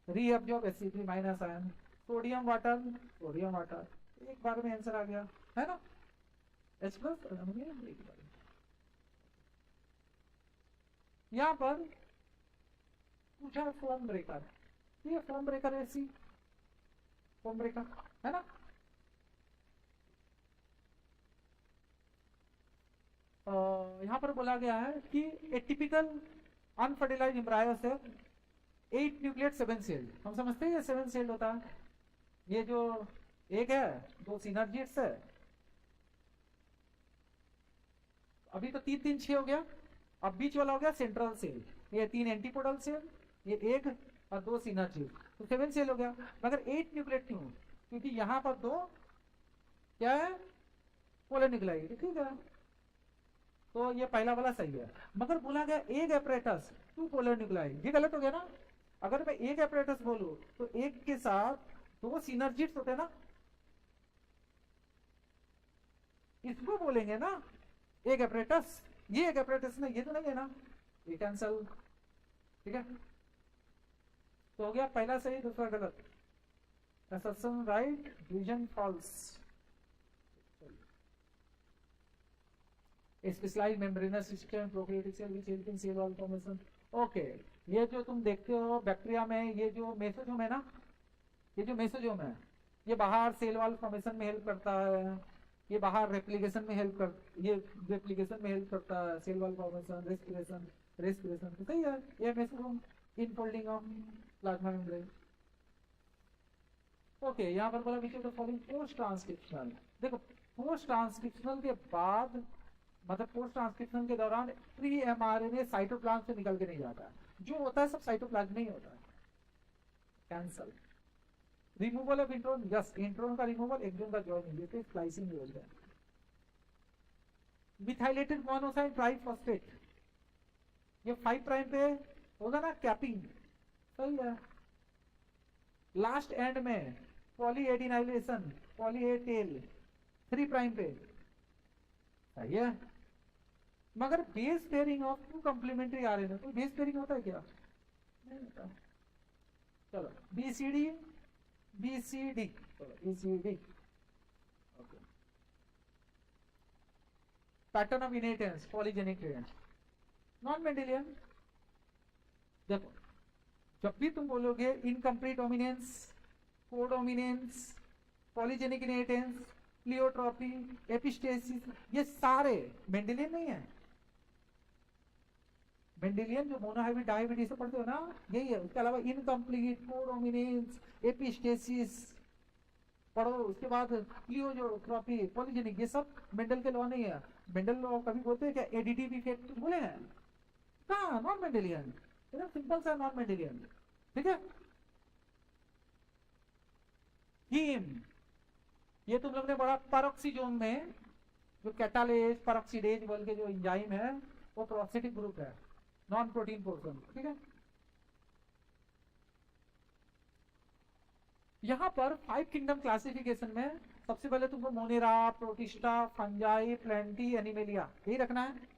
reabsorb SC3- ion, sodium water, sodium water, एक बार में आंसर आ गया है ना, H+ और अमोनिया एक बार। यहाँ पर पूछा फॉर्म ब्रेकर, ये फॉर्म ब्रेकर ऐसी फॉर्म ब्रेकर है ना। यहाँ पर बोला गया है कि ए टिपिकल अनफर्टिलाइज्ड एम्ब्रायो से 8 न्यूक्लियट 7 सेल, हम समझते हैं ये 7 सेल होता है, ये जो एक है 2 सिनर्जिट्स है, अभी तो 3 3 6 हो गया, अब बीच वाला हो गया सेंट्रल सेल, ये 3 एंटीपोडल सेल, ये एक और 2 सिनर्जिट, तो 7 सेल हो गया, मगर 8 न्यूक्लियट क्यों, क्योंकि यहाँ पर 2 क्या है पोलर न्यूक्लियाई, ठीक है, तो ये पहला वाला सही है, मगर बोला गया एक एपरेटस 2 पोलर न्यूक्लियाई, ये गलत हो गया ना। अगर मैं एक एपरेटस बोलूं तो एक के साथ 2 सिनर्जिट्स होते हैं ना, इसको बोलेंगे ना एक एपरेटस, ये एक एपरेटस ना, ये तो नहीं है ना, ये कैंसल, ठीक है। तो हो गया पहला सही दूसरा गलत, assertion right division false. Specialised membranous system prokaryotic cell which help in cell wall formation. Okay, ये जो तुम देखते हो बैक्टीरिया में, ये जो मेसोजोम है ना, ये जो मेसोजोम है, ये बाहर सेल वॉल फॉर्मेशन में हेल्प करता है, ये बाहर रेप्लिकेशन में हेल्प कर, ये रेप्लिकेशन में हेल्प करता है, cell wall formation, respiration, respiration तो सही है। ये mesosome infolding of plasma membrane. Okay, यहाँ पर बोला which of the following post transcriptional, देखो पोस्ट ट्रांसक्रिप्शनल के बाद, मतलब पोस्ट ट्रांसक्रिप्शन के दौरान प्री एमआरएनए साइटोप्लाज्म से निकल के नहीं जाता है, जो होता है सब साइटोप्लाज्म में ही होता है। Cancel. Removal of intron, yes intron का रिमूवल, एक्सोन का जॉइनिंग, ये स्प्लाइसिंग बोलते हैं। मिथाइलेटेड मोनोसाइड ट्राइफॉस्फेट, ये 5 प्राइम पे होगा ना कैपिंग, सही है। लास्ट एंड में पॉलीएडिनाइलेशन, पॉली ए टेल 3 प्राइम पे, सही है। मगर base pairing of 2 complementary RNA, तो बेस पेयरिंग होता है क्या? नहीं होता। चलो बीसीडी, बीसीडी, चलो BCD. Okay, pattern of inheritance polygenic gradient, non Mendelian. देखो जब भी तुम बोलोगे incomplete dominance, codominance, polygenic inheritance, pleiotropy, epistasis, ये सारे मेंडेलियन नहीं है। मेंडेलियन जो मोनोहाइब्रिड डायबिटीज से पढ़ते हो ना, यही है। उसके अलावा इनकम्प्लीट, कोडोमिनेंस, एपिस्टेसिस पढ़ो, उसके बाद प्लियोट्रॉपी, पॉलीजेनिक, ये सब मेंडल के लॉ नहीं है। मेंडल लॉ कभी बोलते हैं क्या एडिटिव इफेक्ट बोले हैं? हाँ, नॉन मेंडेलियन, एकदम सिंपल सा नॉन मेंडेलियन, ठीक है। हीम, ये तुम लोग ने पढ़ा पैरोक्सीजोम में, जो कैटालेज पैरोक्सीडेज बोल के जो एंजाइम है, वो प्रोस्थेटिक ग्रुप है, नॉन प्रोटीन पोर्शन, ठीक है। यहां पर 5 किंगडम क्लासिफिकेशन में सबसे पहले तुमको Monera, protista, fungi, plenty, animalia, यही रखना है।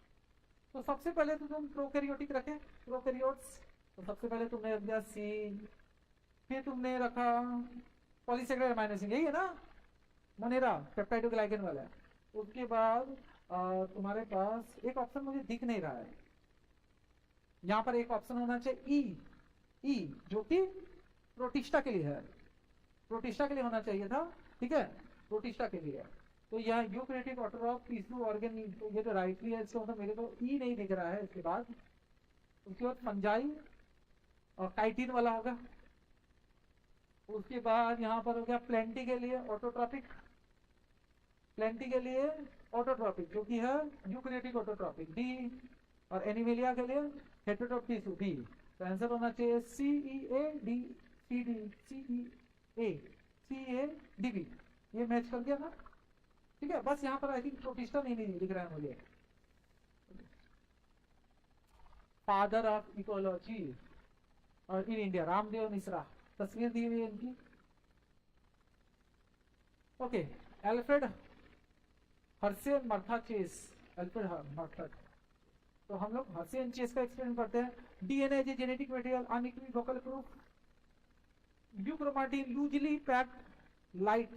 तो सबसे पहले तो तुम प्रोकैरियोटिक रखे, प्रोकैरियोट्स, तो सबसे पहले तुमने रख दिया सी, फिर तुमने रखा पॉलीसेकेराइड अमाइनो एसिड, यही है ना मोनेरा, पेप्टाइडोग्लाइकन वाला। उसके बाद तुम्हारे पास एक ऑप्शन मुझे दिख नहीं रहा है, यहाँ पर एक ऑप्शन होना चाहिए ई, ई जो कि प्रोटिस्टा के लिए है, प्रोटिस्टा के लिए होना चाहिए था, ठीक है, प्रोटिस्टा के लिए। तो यहाँ eukaryotic order of tissue organ, ये तो राइटली है, इसका मतलब मेरे को ई नहीं दिख रहा है। इसके बाद उसके बाद फंजाई और काइटिन वाला होगा। उसके बाद यहाँ पर हो गया प्लेंटी के लिए ऑटोट्रॉपिक, प्लेंटी के लिए ऑटोट्रॉपिक जो कि है यूकैरियोटिक ऑटोट्रॉपिक डी, और एनिमेलिया के लिए हेटेरोट्रॉपिक टिश्यू बी। तो आंसर होना चाहिए C E A D C D, C E A C A D B, ये मैच कर गया ना, ठीक है। बस यहाँ पर आई थिंक प्रोटिस्टा नहीं दिख रहा है मुझे। फादर ऑफ इकोलॉजी और इन इंडिया, रामदेव मिश्रा, तस्वीर दी हुई है इनकी। Okay, Alfred Hershey Martha Chase, Alfred Martha. तो हम लोग हर्से एंड चेस का एक्सपेरिमेंट करते हैं। DNA is genetic material unequivocal proof, euchromatin usually packed light,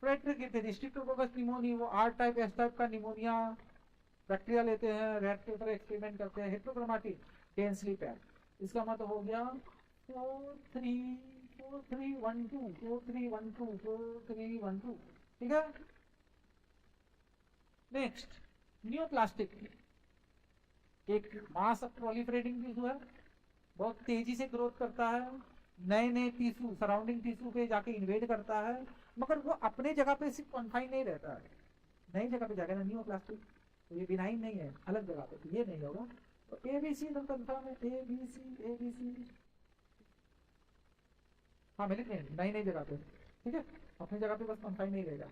Frederick Streptococcus pneumoniae, वो आर टाइप एस टाइप का निमोनिया बैक्टीरिया लेते हैं, रेड के ऊपर एक्सपेरिमेंट करते हैं। हेट्रोक्रोमाटिन डेंसली पैक्ड, इसका मतलब हो गया 4312, 4312, 4312, ठीक है। नेक्स्ट, नियोप्लास्टिक, एक मास प्रोलिफरेटिंग टिश्यू है, बहुत तेजी से ग्रोथ करता है, नए नए टिश्यू सराउंडिंग टिश्यू पे जाके इन्वेड करता है, मगर वो अपने जगह पे सिर्फ कॉन्फाइन नहीं रहता है, नई जगह पे जाके ना नियोप्लास्टिक। तो ये बिनाइन नहीं है, अलग जगह पे, तो ये नहीं होगा। तो एबीसी एकदम कंफर्म है, एबीसी एबीसी, हाँ मिले नई नई जगह पे, ठीक है, अपनी जगह पे बस कॉन्फाइन नहीं रहेगा।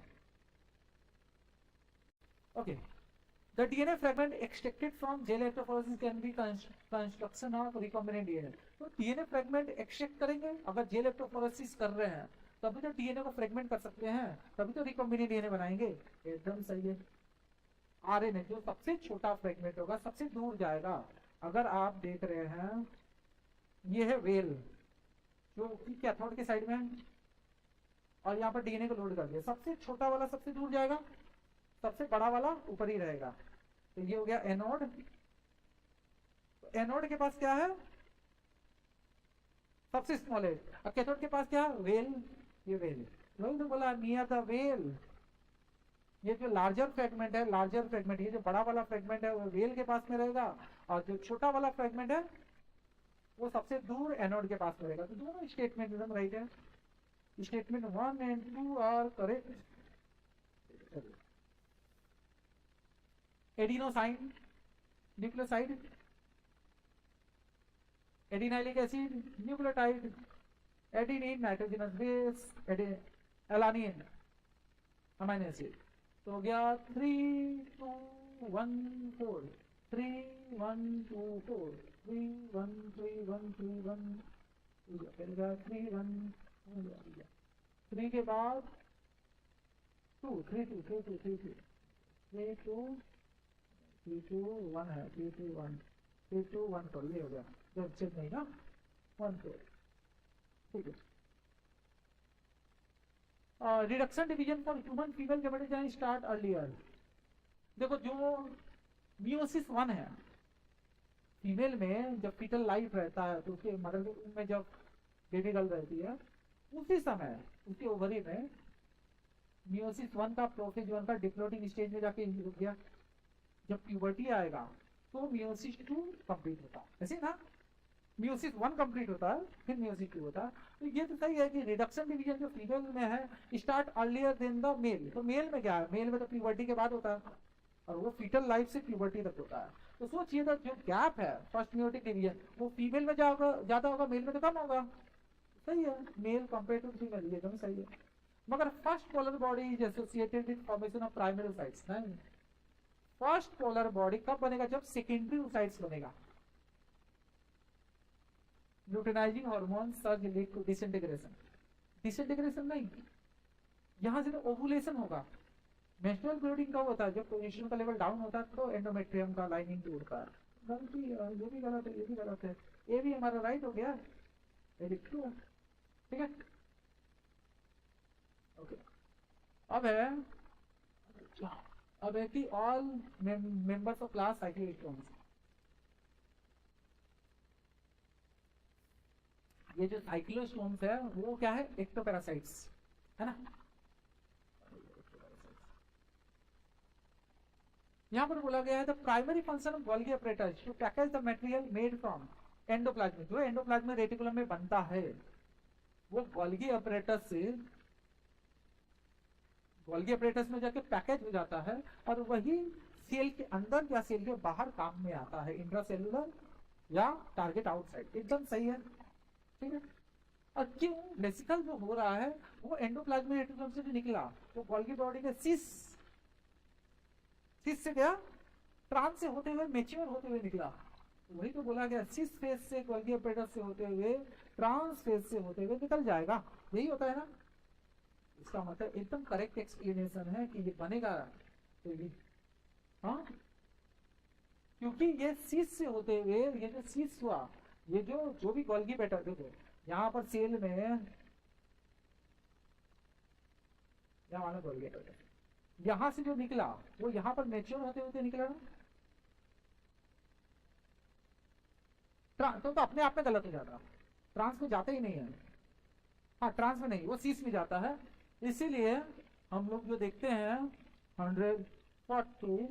Okay, the DNA fragment extracted from gel electrophoresis can be construction of recombinant DNA। तो DNA फ्रेगमेंट एक्सट्रैक्ट करेंगे, अगर जेल इलेक्ट्रोफोरेसिस कर रहे हैं तभी तो डीएनए को फ्रेगमेंट कर सकते हैं, तभी तो रिकॉम्बिनेंट डीएनए बनाएंगे, एकदम सही है। आरएनए जो सबसे छोटा फ्रेगमेंट होगा सबसे दूर जाएगा। अगर आप देख रहे हैं ये है वेल जो कि कैथोड के साइड में है, और यहाँ पर डीएनए को लोड कर दिया, सबसे छोटा वाला सबसे दूर जाएगा, सबसे बड़ा वाला ऊपर ही रहेगा, तो ये हो गया एनोड। एनोड के पास क्या है, सबसे स्मॉल है। और कैथोड के पास क्या है, वेल। ये वेल, वही तो बोला नियर द वेल। ये जो लार्जर फ्रेगमेंट है, लार्जर फ्रेगमेंट, ये जो बड़ा वाला फ्रेगमेंट है वो वेल के पास में रहेगा, और जो छोटा वाला फ्रेगमेंट है वो सबसे दूर एनोड के पास में रहेगा। तो दोनों स्टेटमेंट एकदम राइट है। Statement 1 and 2 are correct. Adenosine nucleoside, adenylic acid nucleotide, adenine nitrogenous base, alanine amino acid. तो हो गया 3 2 1 4, 3 1 2 4, 3 1 3 1 3 1, 3 1 3 के बाद 2 3 2 3 2 3 2 3 2 3 2 1 है, 3 2 1 3 2 1 4, ये हो गया। जब चेक नहीं ना 1 4, ठीक है। Reduction division for human female gametogenesis start earlier. देखो जो मियोसिस 1 है, फीमेल में जब फीटल लाइफ रहता है तो उसके मदर में जब बेबी गर्ल रहती है उसी समय उसके ओवरी में मियोसिस 1 का प्रोफेज 1 का डिप्लोटिंग स्टेज में जाके रुक गया। जब प्यूबर्टी आएगा तो मियोसिस 2 कंप्लीट होता है, ऐसे ना। मियोसिस 1 कंप्लीट होता है फिर मियोसिस 2 होता है। तो ये तो सही है कि रिडक्शन डिवीजन जो फीमेल में है start earlier than the male. तो मेल में क्या है, मेल में तो प्यूबर्टी के बाद होता है और वो फीटल लाइफ से प्यूबर्टी तक होता है। तो सोचिए जो गैप है फर्स्ट मियोटिक डिवीजन वो फीमेल में ज्यादा होगा, मेल में तो कम होगा। सही है, मेल कंपेयर टू फीमेल, ये एकदम सही है। मगर first polar body is associated with formation of primary oocytes. नहीं, फर्स्ट पोलर बॉडी कब बनेगा, जब सेकेंडरी साइट्स बनेगा। Luteinising hormone surge lead to disintegration. Disintegration नहीं, यहां से तो ओवुलेशन होगा। मेंस्ट्रुअल ब्लीडिंग कब होता है, जब प्रोजेस्टेरोन का लेवल डाउन होता है तो एंडोमेट्रियम का लाइनिंग टूटता है। गलती, ये भी गलत है, ये भी गलत है, ये भी हमारा राइट हो गया, ये लिख दो, ठीक है। ओके, अब है कि all members of class cyclostomes. ये जो साइक्लोस्टोम्स है वो क्या है, एक्टोपैरासाइट्स है ना। यहां पर बोला गया है the primary function of Golgi apparatus to package the material made from endoplasm. जो एंडोप्लाज्मिक रेटिकुलम में बनता है वो गोल्गी apparatus से, गोल्गी apparatus में जाके पैकेज हो जाता है और वही सेल के अंदर या सेल के बाहर काम में आता है, इंट्रासेलुलर या टारगेट आउटसाइड। एकदम सही है, ठीक है। और क्यों वेसिकल जो हो रहा है वो एंडोप्लाज्मिक रेटिकुलम से जो निकला वो गोल्गी बॉडी के सिस से गया, ट्रांस से होते हुए मैच्योर होते हुए निकला। वही तो बोला गया सिस फेज से गोल्गी apparatus से होते हुए ट्रांस फेज से होते हुए निकल जाएगा, यही होता है ना। इसका मतलब एकदम करेक्ट एक्सप्लेनेशन है कि ये बनेगा तो ये, हाँ, क्योंकि ये सिस से होते हुए, ये जो सिस हुआ, ये जो भी गोल्गी apparatus, देखो यहाँ पर सेल में यहाँ गोल्गी apparatus, यहां से जो निकला वो यहां पर मैच्योर होते होते निकला ना। तो अपने आप में गलत हो जाता, ट्रांस में जाता ही नहीं है। हाँ, ट्रांस में नहीं, वो सीस में जाता है। इसीलिए हम लोग जो देखते हैं 140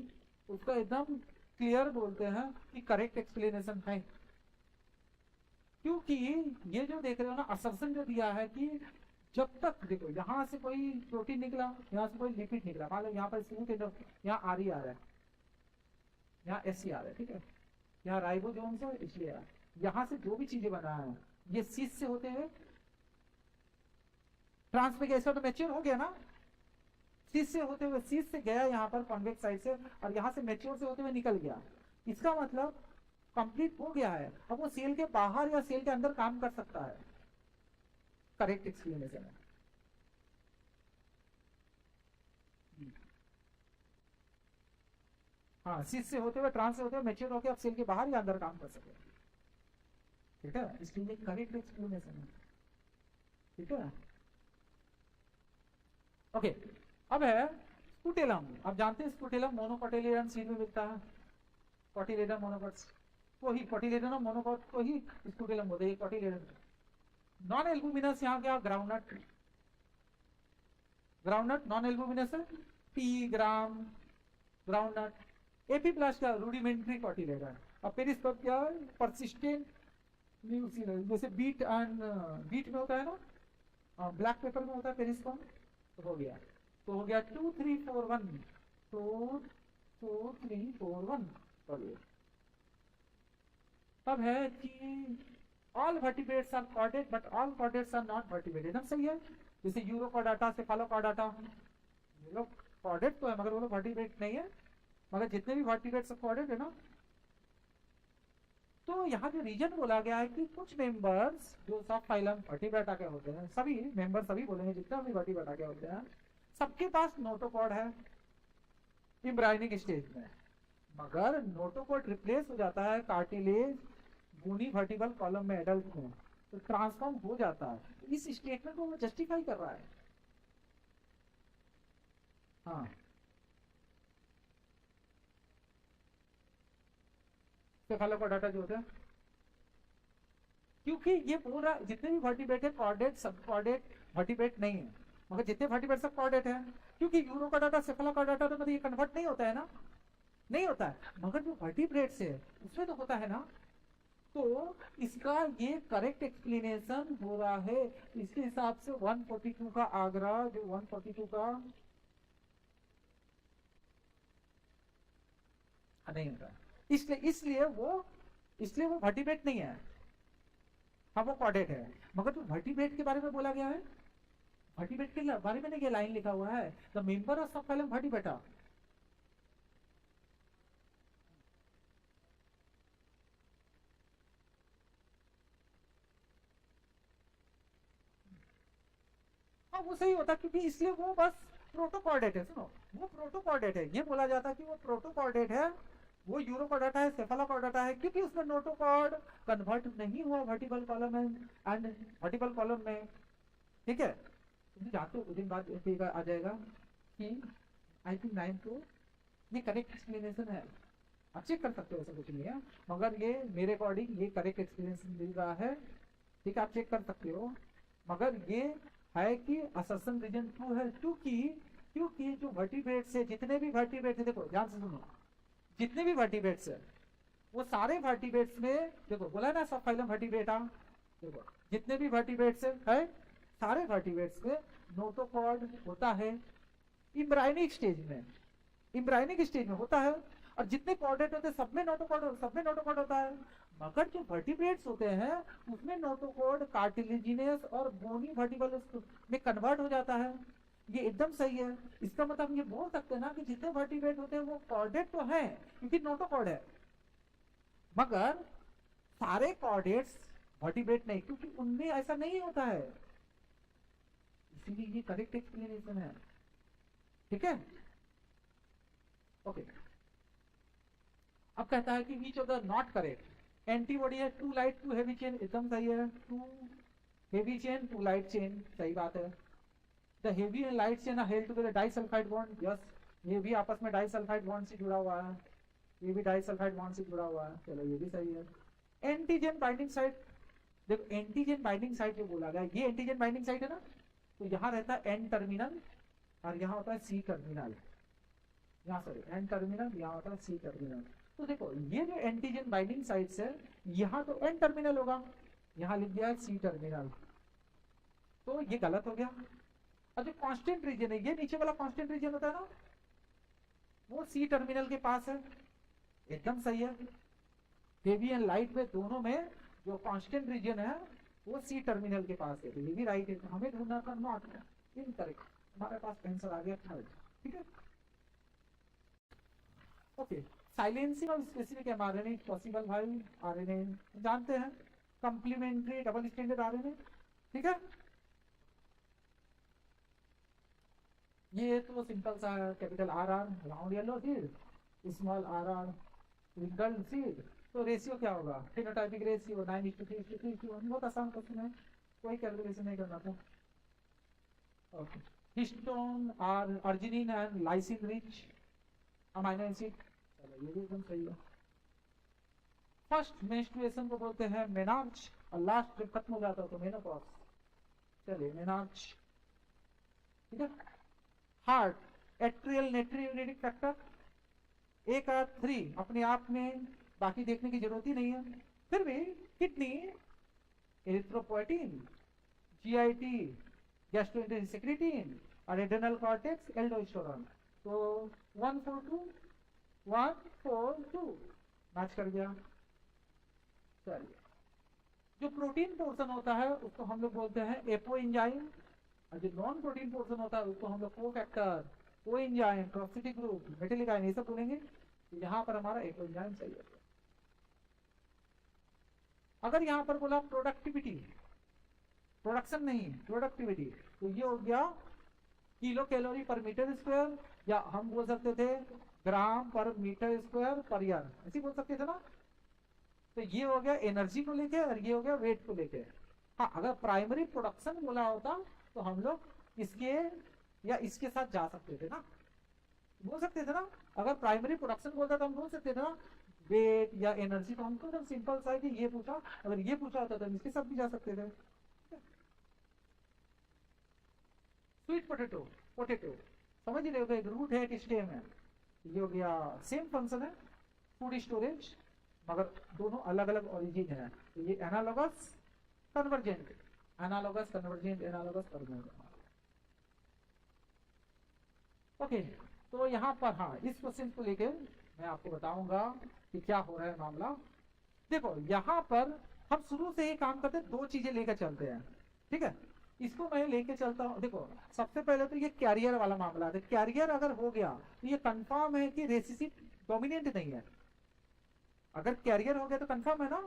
उसका एकदम क्लियर बोलते हैं कि करेक्ट एक्सप्लेनेशन है। क्योंकि ये जो देख रहे हो ना, असर्शन जो दिया है कि जब तक देखो यहाँ से कोई प्रोटीन निकला, यहाँ से कोई लिपिड निकला, मान लो यहाँ पर यहाँ आर ई आ रहा है, यहाँ एस सी आ रहा है, ठीक है, यहाँ राइबोसोम्स है इसलिए यहाँ से जो भी चीजें बना है ये सीस से होते हुए ट्रांस में गया, तो मैच्योर हो गया ना। सीस से होते हुए, सीस से गया यहाँ पर कॉन्वेक्स साइड से और यहाँ से मैच्योर से होते हुए निकल गया। इसका मतलब कंप्लीट हो गया है। अब वो सेल के बाहर या सेल के अंदर काम कर सकता है, करेक्ट एक्सप्लेनेशन है। हाँ, सीस से होते हुए, ट्रांस से होते हुए मैच्योर होकर आप सेल के बाहर या अंदर काम कर सके, ठीक है। इसलिए करेक्ट एक्सप्लेनेशन है, ठीक है। ओके, अब है स्पुटेलम। आप जानते हैं स्पुटेलम मोनोकोटिलिडन सीड में मिलता है। कॉटिलेडन मोनोकॉट्स को ही, कॉटिलेडन और मोनोकॉट को ही स्कूटेलम बोलते हैं, कॉटिलेडन। नॉन एल्बुमिनस यहाँ क्या, ग्राउंडनट, ग्राउंडनट नॉन एल्बुमिनस है, टी ग्राम ग्राउंडनट। एपीप्लास्ट का रूडिमेंट्री कॉटिलेडन। और पेरिस्कोप क्या है, परसिस्टेंट म्यूसिनस, जैसे बीट एंड बीट में होता है ना, ब्लैक पेपर में होता है पेरिस्कोप। तो हो गया, तो हो गया 2 3 4 1, 2 2 3 4 1। अब है कि all vertebrates are chordate but all chordates are not vertebrate, एकदम सही है। जैसे यूरोकॉर्डाटा, सेफालोकॉर्डाटा, ये लोग कॉर्डेट तो है मगर वो लोग वर्टिब्रेट नहीं है, मगर जितने भी वर्टिब्रेट्स सब कॉर्डेट है ना। तो यहाँ जो रीजन बोला गया है कि कुछ मेंबर्स जो सब फाइलम वर्टिब्रेटा के होते हैं, सभी मेंबर, सभी बोलेंगे जितना भी वर्टिब्रेटा के होते हैं, सबके पास नोटोकॉर्ड है एम्ब्रायोनिक स्टेज में। मगर नोटोकॉर्ड रिप्लेस हो जाता है कार्टिलेज बोनी वर्टिबल कॉलम में एडल्ट में, तो ट्रांसफॉर्म हो जाता है। इस स्टेटमेंट को वो जस्टिफाई कर रहा है। हाँ, सेफालोकॉर्डाटा जो होता है, क्योंकि ये पूरा जितने भी वर्टिब्रेट है कॉर्डेट, सब कॉर्डेट वर्टिब्रेट नहीं है, मगर जितने वर्टिब्रेट सब कॉर्डेट है। क्योंकि यूरोकॉर्डाटा, सेफालोकॉर्डाटा तो मतलब ये कन्वर्ट नहीं होता है ना, नहीं होता है, मगर जो वर्टिब्रेट्स है उसमें तो होता है ना। तो इसका ये करेक्ट एक्सप्लेनेशन हो रहा है। इसके हिसाब से 142 का आगरा, जो 142 का नहीं होता, इसलिए वो वर्टिब्रेट नहीं है। हाँ वो कॉर्डेट है, मगर जो वर्टिब्रेट के बारे में बोला गया है, वर्टिब्रेट के बारे में नहीं, लाइन लिखा हुआ है द मेंबर ऑफ सब फाइलम वर्टिब्रेटा। हाँ वो सही होता, क्योंकि इसलिए वो बस प्रोटोकॉर्डेट है। सुनो, वो प्रोटोकॉर्डेट है, ये बोला जाता है कि वो प्रोटोकॉर्डेट है, वो यूरोकॉर्डाटा है, सेफालोकॉर्डाटा है, क्योंकि उसमें नोटोकॉर्ड कन्वर्ट नहीं हुआ vertebral column and vertebral column में। ठीक है, तुम जानते हो कुछ दिन बाद आ जाएगा कि आई थिंक 9 को ये करेक्ट एक्सप्लेनेशन है। आप चेक कर सकते हो, ऐसा कुछ नहीं है, मगर ये मेरे अकॉर्डिंग ये करेक्ट एक्सप्लेनेशन मिल रहा है। ठीक है, आप चेक कर सकते हो, मगर ये है कि असर्शन रीजन 2 है, क्योंकि जो वर्टिब्रेट्स है, जितने भी वर्टिब्रेट्स है, देखो ध्यान से सुनो, जितने भी वर्टिब्रेट्स है वो सारे वर्टिब्रेट्स में, देखो बोला है ना सब फाइलम वर्टिब्रेटा, देखो जितने भी वर्टिब्रेट्स है सारे वर्टिब्रेट्स में नोटोकॉर्ड होता है एम्ब्रायोनिक स्टेज में, एम्ब्रायोनिक स्टेज में होता है। और जितने कॉर्डेट होते हैं सब में नोटोकॉर्ड होता है। मगर जो वर्टिब्रेट्स होते हैं उसमें नोटोकॉर्ड कार्टिलेजिनस और बोनी वर्टिबल में कन्वर्ट हो जाता है। ये एकदम सही है। इसका मतलब ये बोल सकते हैं ना कि जितने वर्टिब्रेट होते हैं वो कॉर्डेट तो है क्योंकि नोटोकॉर्ड है, मगर सारे कॉर्डेट्स वर्टिब्रेट नहीं, क्योंकि उनमें ऐसा नहीं होता है। इसीलिए ये करेक्ट एक्सप्लेनेशन है। ठीक है, ओके। अब कहता है कि each of the not correct antibody है 2 लाइट 2 हेवी चेन, एकदम सही है। 2 हेवी चेन 2 लाइट चेन, सही बात है। The heavy and light chain are held together disulphide bond, yes, ये भी आपस में डाइसल्फाइड बॉन्ड से जुड़ा हुआ है, ये भी डाइसल्फाइड बॉन्ड से जुड़ा हुआ है, चलो ये भी सही है। एंटीजन बाइंडिंग साइट, देखो एंटीजन बाइंडिंग साइट जो बोला गया, ये एंटीजन बाइंडिंग साइट है ना, तो यहाँ रहता है एन टर्मिनल और यहाँ होता है सी टर्मिनल, यहाँ सॉरी एन टर्मिनल, यहाँ होता है सी टर्मिनल। तो देखो ये जो एंटीजन बाइंडिंग साइट्स है, यहाँ तो एन टर्मिनल होगा, यहाँ लिख दिया है सी टर्मिनल, तो ये गलत हो गया। और जो कांस्टेंट रीजन है, ये नीचे वाला कांस्टेंट रीजन होता है ना, वो सी टर्मिनल के पास है, एकदम सही है। हेवी एंड लाइट में दोनों में जो कांस्टेंट रीजन है वो सी टर्मिनल के पास है, तो ये भी राइट है। हमें ढूंढना था नॉट इनकरेक्ट, हमारे पास आंसर आ गया थर्ड। ठीक है, okay. Silencing of specific mRNA possible भाई, आरएनए जानते हैं, कंप्लीमेंट्री डबल स्टैंडर्ड आरएनए। ठीक है, ये तो सिंपल सा capital R R round yellow seed, small R R wrinkled seed, तो रेशियो क्या होगा, फिनोटाइपिक रेशियो 9:3:3:1, बहुत आसान क्वेश्चन है, कोई कैलकुलेशन नहीं करना था। Okay, histone are arginine and lysine rich amino acid, चलो ये भी एकदम सही है। फर्स्ट मेंस्ट्रुएशन को बोलते हैं मेनार्च, और लास्ट जब खत्म हो जाता है तो मेनोपॉज। चलिए मेनार्च, ठीक है। हार्ट एट्रियल नेट्रियोरेटिक फैक्टर ए का 3 अपने आप में, बाकी देखने की जरूरत ही नहीं है। फिर भी किडनी एरिथ्रोपोएटिन, जीआईटी गैस्ट्रोएंटेरोसेक्रेटिन, और एड्रेनल कॉर्टेक्स एल्डोस्टेरोन। तो 142 मैच कर गया। चलिए, जो प्रोटीन पोर्शन होता है उसको हम लोग बोलते हैं एपो एंजाइम, और जो नॉन प्रोटीन पोर्शन होता है उसको हम लोग को फैक्टर, को एंजाइम, प्रोस्टिक ग्रुप, मेटिलिक आयन, ये सब बोलेंगे। यहाँ पर हमारा एपो एंजाइम चाहिए। अगर यहाँ पर बोला प्रोडक्टिविटी, प्रोडक्शन नहीं प्रोडक्टिविटी, तो ये हो गया किलो कैलोरी पर मीटर स्क्वायर, या हम बोल सकते थे ग्राम पर मीटर स्क्वायर पर ईयर, ऐसे बोल सकते थे ना। तो ये हो गया एनर्जी को लेके, और ये हो गया वेट को लेके। हाँ, अगर प्राइमरी प्रोडक्शन बोला होता तो हम लोग इसके या इसके साथ जा सकते थे ना, बोल सकते थे ना। अगर प्राइमरी प्रोडक्शन बोलता तो हम बोल सकते थे ना वेट या एनर्जी, तो हमको एकदम सिंपल सा है कि ये पूछा, अगर ये पूछा होता तो हम इसके साथ भी जा सकते थे। स्वीट पोटेटो, पोटेटो समझ रहे हो, एक रूट है, एक स्टेम है। ये हो गया सेम फंक्शन है, फूड स्टोरेज, मगर दोनों अलग अलग ओरिजिन है। तो ये analogous convergent, analogous convergent, analogous convergent. Okay, तो यहाँ पर हाँ, इस क्वेश्चन को लेके मैं आपको बताऊंगा कि क्या हो रहा है मामला। देखो यहाँ पर हम शुरू से ही काम करते हैं, दो चीजें लेकर चलते हैं, ठीक है। इसको मैं लेके चलता हूँ। देखो सबसे पहले तो ये कैरियर वाला मामला है। कैरियर अगर हो गया तो ये कंफर्म है कि रेसिसिव डोमिनेंट नहीं है। अगर कैरियर हो गया तो कंफर्म है ना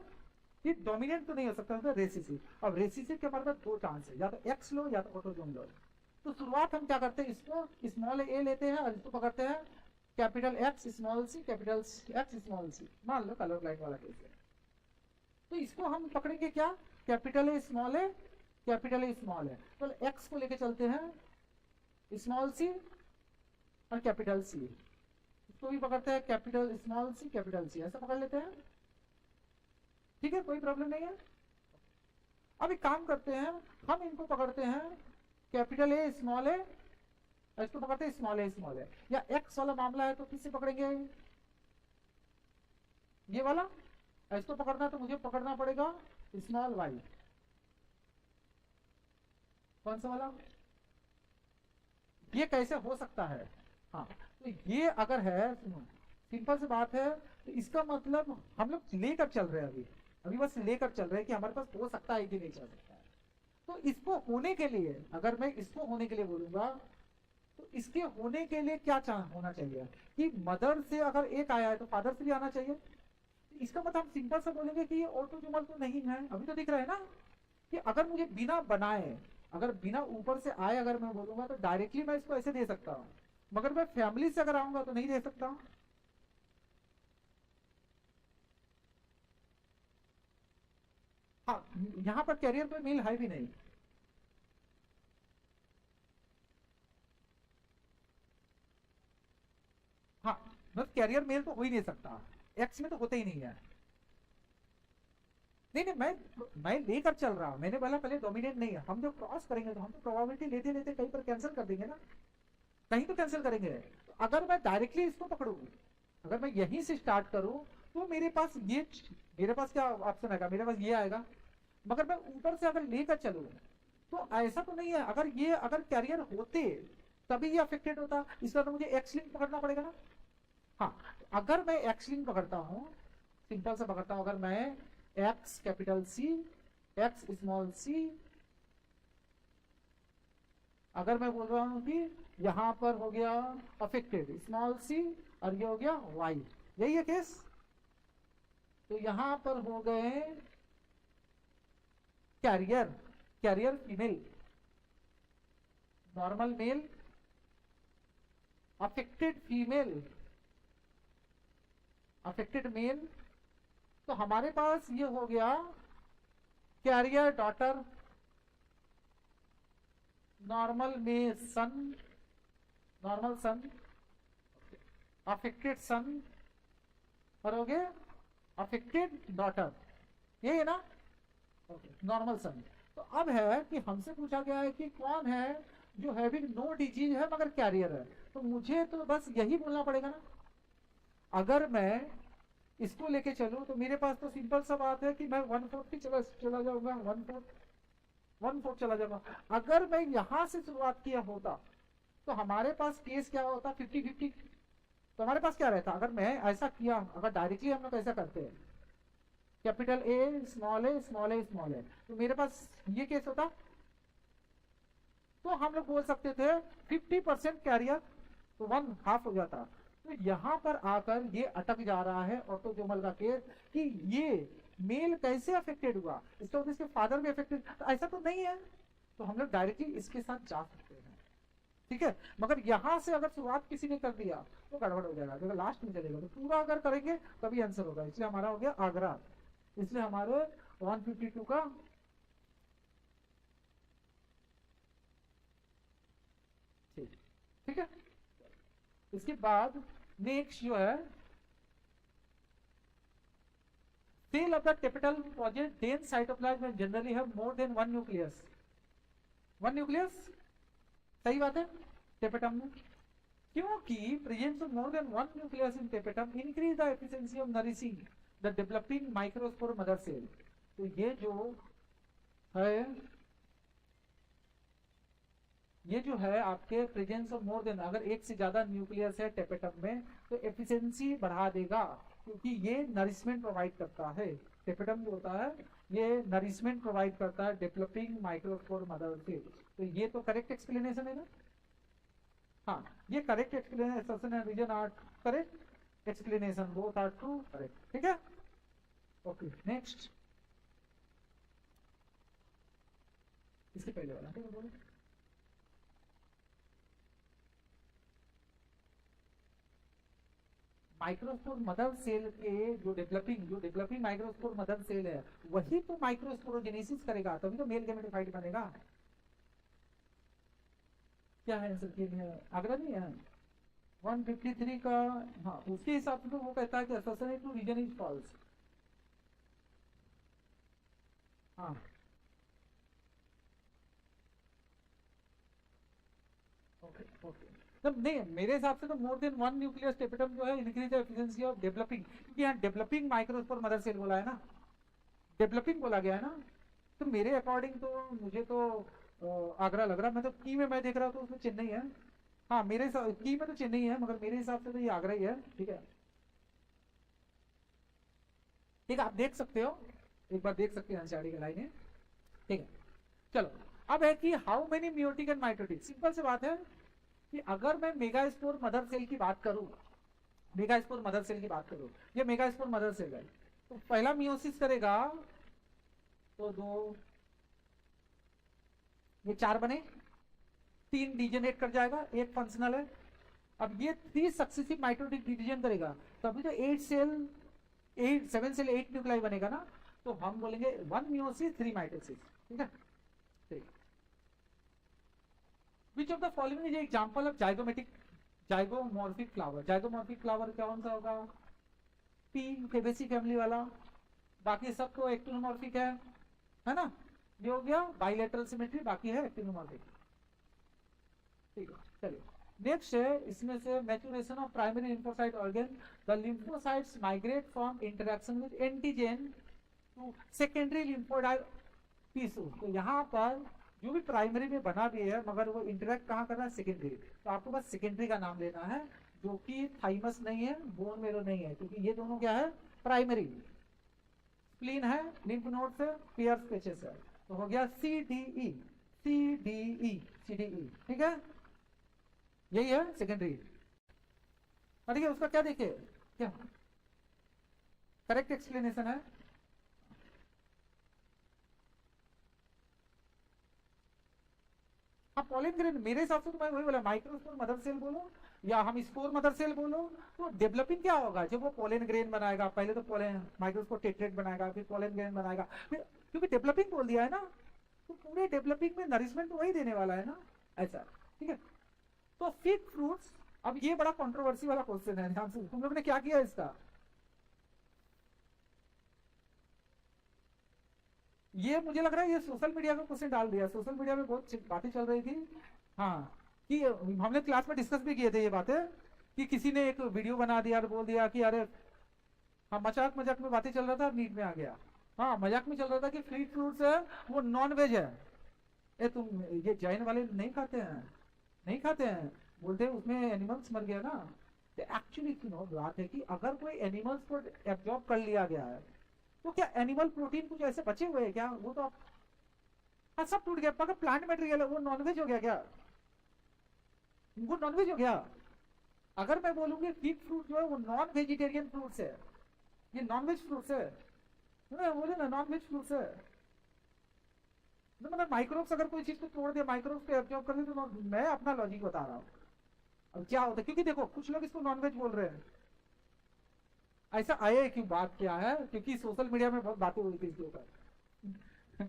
कि डोमिनेंट तो नहीं हो सकता, तो रेसिसिव। अब रेसिसिव के मतलब दो चांस है, या तो एक्स लो या तो ऑटोजोम लो। तो शुरुआत हम क्या करते हैं, इसको स्मॉल ए लेते हैं और इसको पकड़ते हैं कैपिटल एक्स स्मॉल सी, कैपिटल एक्स स्मॉल सी। मान लो कलर लाइन वाला केस है, तो इसको हम पकड़ेंगे क्या, कैपिटल ए स्मॉल है, कैपिटल ए स्मॉल है। तो एक्स को लेके चलते हैं स्मॉल सी और कैपिटल सी, इसको भी पकड़ते हैं capital small C capital C, ऐसा पकड़ लेते हैं, ठीक है, कोई प्रॉब्लम नहीं है। अब एक काम करते हैं, हम इनको पकड़ते हैं कैपिटल ए स्मॉल है, इसको पकड़ते हैं स्मॉल ए स्मॉल है। या एक्स वाला मामला है तो किससे पकड़ेंगे, ये वाला। इसको पकड़ना तो मुझे पकड़ना पड़ेगा स्मॉल वाई, कौन सा वाला, ये कैसे हो सकता है। हाँ, तो ये अगर है, सुनो सिंपल सी बात है, तो इसका मतलब हम लोग लेकर चल रहे हैं, अभी अभी बस लेकर चल रहे हैं कि हमारे पास हो सकता है कि नहीं चल सकता है। तो इसको होने के लिए, अगर मैं इसको होने के लिए बोलूंगा, तो इसके होने के लिए क्या होना चाहिए कि मदर से अगर एक आया है तो फादर से भी आना चाहिए। इसका मतलब हम सिंपल से बोलेंगे कि ये ऑटोजोमल तो नहीं है, अभी तो दिख रहा है ना कि अगर मुझे बिना बनाए, अगर बिना ऊपर से आए अगर मैं बोलूंगा तो डायरेक्टली मैं इसको ऐसे दे सकता हूँ, मगर मैं फैमिली से अगर आऊंगा तो नहीं दे सकता। हाँ, यहाँ पर कैरियर में मेल है भी नहीं, हाँ बस कैरियर मेल तो हो ही नहीं सकता, एक्स में तो होता ही नहीं है। नहीं नहीं, मैं लेकर चल रहा हूँ, मैंने बोला पहले डोमिनेंट नहीं है। हम जो क्रॉस करेंगे तो हम तो प्रोबेबिलिटी लेते लेते कहीं पर कैंसिल कर देंगे ना, कहीं तो कैंसिल करेंगे। तो अगर मैं डायरेक्टली इसको पकड़ू, अगर मैं यहीं से स्टार्ट करूं, तो मेरे पास ये, मेरे पास क्या ऑप्शन आएगा, मेरे पास ये आएगा। मगर मैं ऊपर से अगर लेकर चलूं तो ऐसा तो नहीं है, अगर ये अगर कैरियर होते तभी ये अफेक्टेड होता, इसका तो मुझे एक्स लिंक पकड़ना पड़ेगा ना। हाँ, अगर मैं एक्स लिंक पकड़ता हूँ, सिंपल से पकड़ता हूँ, अगर मैं X capital C, X small C, अगर मैं बोल रहा हूँ कि यहां पर हो गया अफेक्टेड स्मॉल सी और ये हो गया वाई, यही है केस। तो यहां पर हो गए carrier, carrier female, normal male, affected female, affected male. तो हमारे पास ये हो गया कैरियर डॉटर, नॉर्मल में सन, नॉर्मल सन, अफेक्टेड सन, और हो गया अफेक्टेड डॉटर, ये है ना, नॉर्मल सन। तो अब है कि हमसे पूछा गया है कि कौन है जो हैविंग नो डिजीज है मगर कैरियर है, तो मुझे तो बस यही बोलना पड़ेगा ना। अगर मैं इसको लेके चलूं तो मेरे पास तो सिंपल सा बात है कि मैं 1/4 ही चला जाऊंगा, 1/4 चला जाऊंगा। अगर मैं यहां से शुरुआत किया होता तो हमारे पास केस क्या होता, 50-50। तो हमारे पास क्या रहता अगर मैं ऐसा किया, अगर डायरेक्टली हम लोग ऐसा करते हैं, capital A small A small A small A, तो मेरे पास ये केस होता, तो हम लोग बोल सकते थे 50% कैरियर, तो 1/2 हो जाता। तो यहां पर आकर ये अटक जा रहा है ऑटोजोमल का केस कि ये मेल कैसे अफेक्टेड हुआ, इसका इसके फादर भी अफेक्टेड, तो ऐसा तो नहीं है। तो हम लोग डायरेक्टली इसके साथ जा सकते हैं, ठीक है। मगर यहां से अगर शुरुआत किसी ने कर दिया तो गड़बड़ हो जाएगा, अगर लास्ट में चलेगा तो पूरा अगर करेंगे तभी आंसर होगा। इसलिए हमारा हो गया आगरा, इसलिए हमारे 152 का ठीक है। इसके बाद नेक्स्ट जो है, cell of the tapetal project then cytoplasm generally have more than one nucleus. One nucleus सही बात है टेपेटम में, क्योंकि presence of more than one nucleus in tapetum increase the efficiency of nourishing the developing microspore mother cell. तो ये जो है आपके प्रेजेंस ऑफ मोर देन, अगर एक से ज्यादा न्यूक्लियस है टेपेटम में तो एफिशिएंसी बढ़ा देगा, क्योंकि ये नरिशमेंट प्रोवाइड करता है। टेपेटम जो होता है ये नरिशमेंट प्रोवाइड करता है डेवलपिंग माइक्रोस्पोर मदर सेल। तो ये तो करेक्ट एक्सप्लेनेशन है ना, हाँ ये करेक्ट एक्सप्लेनेशन है, reason are correct explanation, both are true correct, ठीक है। ओके नेक्स्ट, इसके पहले वाला ठीक है बोलो। माइक्रोस्पोर मदर सेल के जो डेवलपिंग माइक्रोस्पोर मदर सेल है वही तो माइक्रोस्पोरोजेनेसिस करेगा, तभी तो मेल गैमेटोफाइट बनेगा। क्या है आंसर के लिए, आगरा नहीं है 153 का, हाँ उसके हिसाब से तो वो कहता है कि associated to reason is false. हाँ ओके ओके, तब नहीं मेरे हिसाब से तो more than one nucleus tapetum जो है increase the efficiency of developing, क्योंकि यहाँ डेवलपिंग माइक्रोस्पोर मदर सेल बोला है ना, डेवलपिंग बोला गया है ना। तो मेरे अकॉर्डिंग तो मुझे तो आगरा लग रहा है, मतलब की में मैं देख रहा हूँ तो उसमें चेन्नई है। हाँ मेरे की में तो चेन्नई है, मगर मेरे हिसाब से तो ये आगरा ही है, ठीक है। ठीक है आप देख सकते हो, एक बार देख सकते हैं एनसीईआरटी की लाइन है, ठीक है। चलो अब है कि how many meiotic and mitotic, simple सी बात है कि अगर मैं मेगास्पोर मदर सेल की बात करूं, मेगास्पोर मदर सेल की बात करूं, ये मेगास्पोर मदर सेल है, तो पहला मियोसिस करेगा तो 2 ये 4 बने, 3 डिजेनरेट कर जाएगा, 1 फंक्शनल है। अब ये 3 सक्सेसिव माइटोटिक डिवीजन करेगा तभी तो 7 सेल 8 न्यूक्लाई बनेगा ना। तो हम बोलेंगे 1 मियोसिस 3 माइटोसिस, ठीक है। ठीक, which of the following is an example of zygomorphic flower. Zygomorphic flower कौन सा होगा, पी फेबेसी फैमिली वाला, बाकी सब तो एक्टिनोमॉर्फिक है ना। ये हो गया बाइलेटरल सिमेट्री, बाकी है एक्टिनोमॉर्फिक, ठीक है। चलिए नेक्स्ट है, इसमें से maturation of primary lymphocyte organ, the lymphocytes migrate from interaction with antigen to secondary lymphoid tissue. तो यहाँ पर जो भी प्राइमरी में बना भी है मगर वो इंटरेक्ट कहाँ कर रहा है, सेकेंडरी। तो आपको बस सेकेंडरी का नाम लेना है, जो कि थाइमस नहीं है, बोन मेरो नहीं है, क्योंकि ये दोनों क्या है प्राइमरी। स्प्लीन है, लिम्फ नोड्स है, पियर्स पेचेस है, तो हो गया CDE, ठीक है, यही है सेकेंडरी। ठीक है उसका क्या देखे, क्या करेक्ट एक्सप्लेनेशन है। हाँ पोलिन ग्रेन मेरे हिसाब से तो मैं वही बोला, माइक्रोस्पोर मदर सेल बोलो या हम स्पोर मदर सेल बोलो, तो डेवलपिंग क्या होगा जब वो पोलिन ग्रेन बनाएगा, पहले तो पोलिन माइक्रोस्पोर टेट्रेट बनाएगा, फिर पोलिन ग्रेन बनाएगा, फिर क्योंकि डेवलपिंग बोल दिया है ना, तो पूरे डेवलपिंग में नरिशमेंट तो वही देने वाला है ना, ऐसा ठीक है। तो फिग फ्रूट्स, अब ये बड़ा कंट्रोवर्सी वाला क्वेश्चन है, ध्यान से तुम लोग ने क्या किया इसका, ये मुझे लग रहा है ये सोशल मीडिया का क्वेश्चन डाल दिया, सोशल मीडिया में बहुत बातें चल रही थी। हाँ, कि हमने क्लास में डिस्कस भी किए थे ये बातें, कि किसी ने एक वीडियो बना दिया और बोल दिया कि अरे, हाँ मजाक मजाक में बातें चल रहा था, नीट में आ गया। हाँ मजाक में चल रहा था कि फ्री फ्रूट्स है वो नॉन वेज है। ए तुम, ये जैन वाले नहीं खाते हैं, नहीं खाते हैं, बोलते हैं उसमें एनिमल्स मर गया ना। तो एक्चुअली सुनो, बात है कि अगर कोई एनिमल्स को एब्जॉर्ब कर लिया गया है, तो क्या एनिमल प्रोटीन कुछ ऐसे बचे हुए हैं क्या? वो तो हाँ सब टूट गया, मगर प्लांट मटेरियल है, वो नॉनवेज हो गया क्या? वो नॉनवेज हो गया। अगर मैं बोलूंगी फीड फ्रूट जो है वो नॉन वेजिटेरियन फ्रूट्स है, ये नॉनवेज फ्रूट्स है, बोले ना नॉनवेज फ्रूट्स है। तो मतलब माइक्रोब्स अगर कोई चीज को तोड़ दे, माइक्रोब्स को एब्जॉर्ब कर दे, तो मैं अपना लॉजिक बता रहा हूँ। अब क्या होता है, क्योंकि देखो कुछ लोग इसको नॉनवेज बोल रहे हैं, ऐसा आया क्यों, बात क्या है, क्योंकि सोशल मीडिया में बहुत बातें हुई थी इसके ऊपर।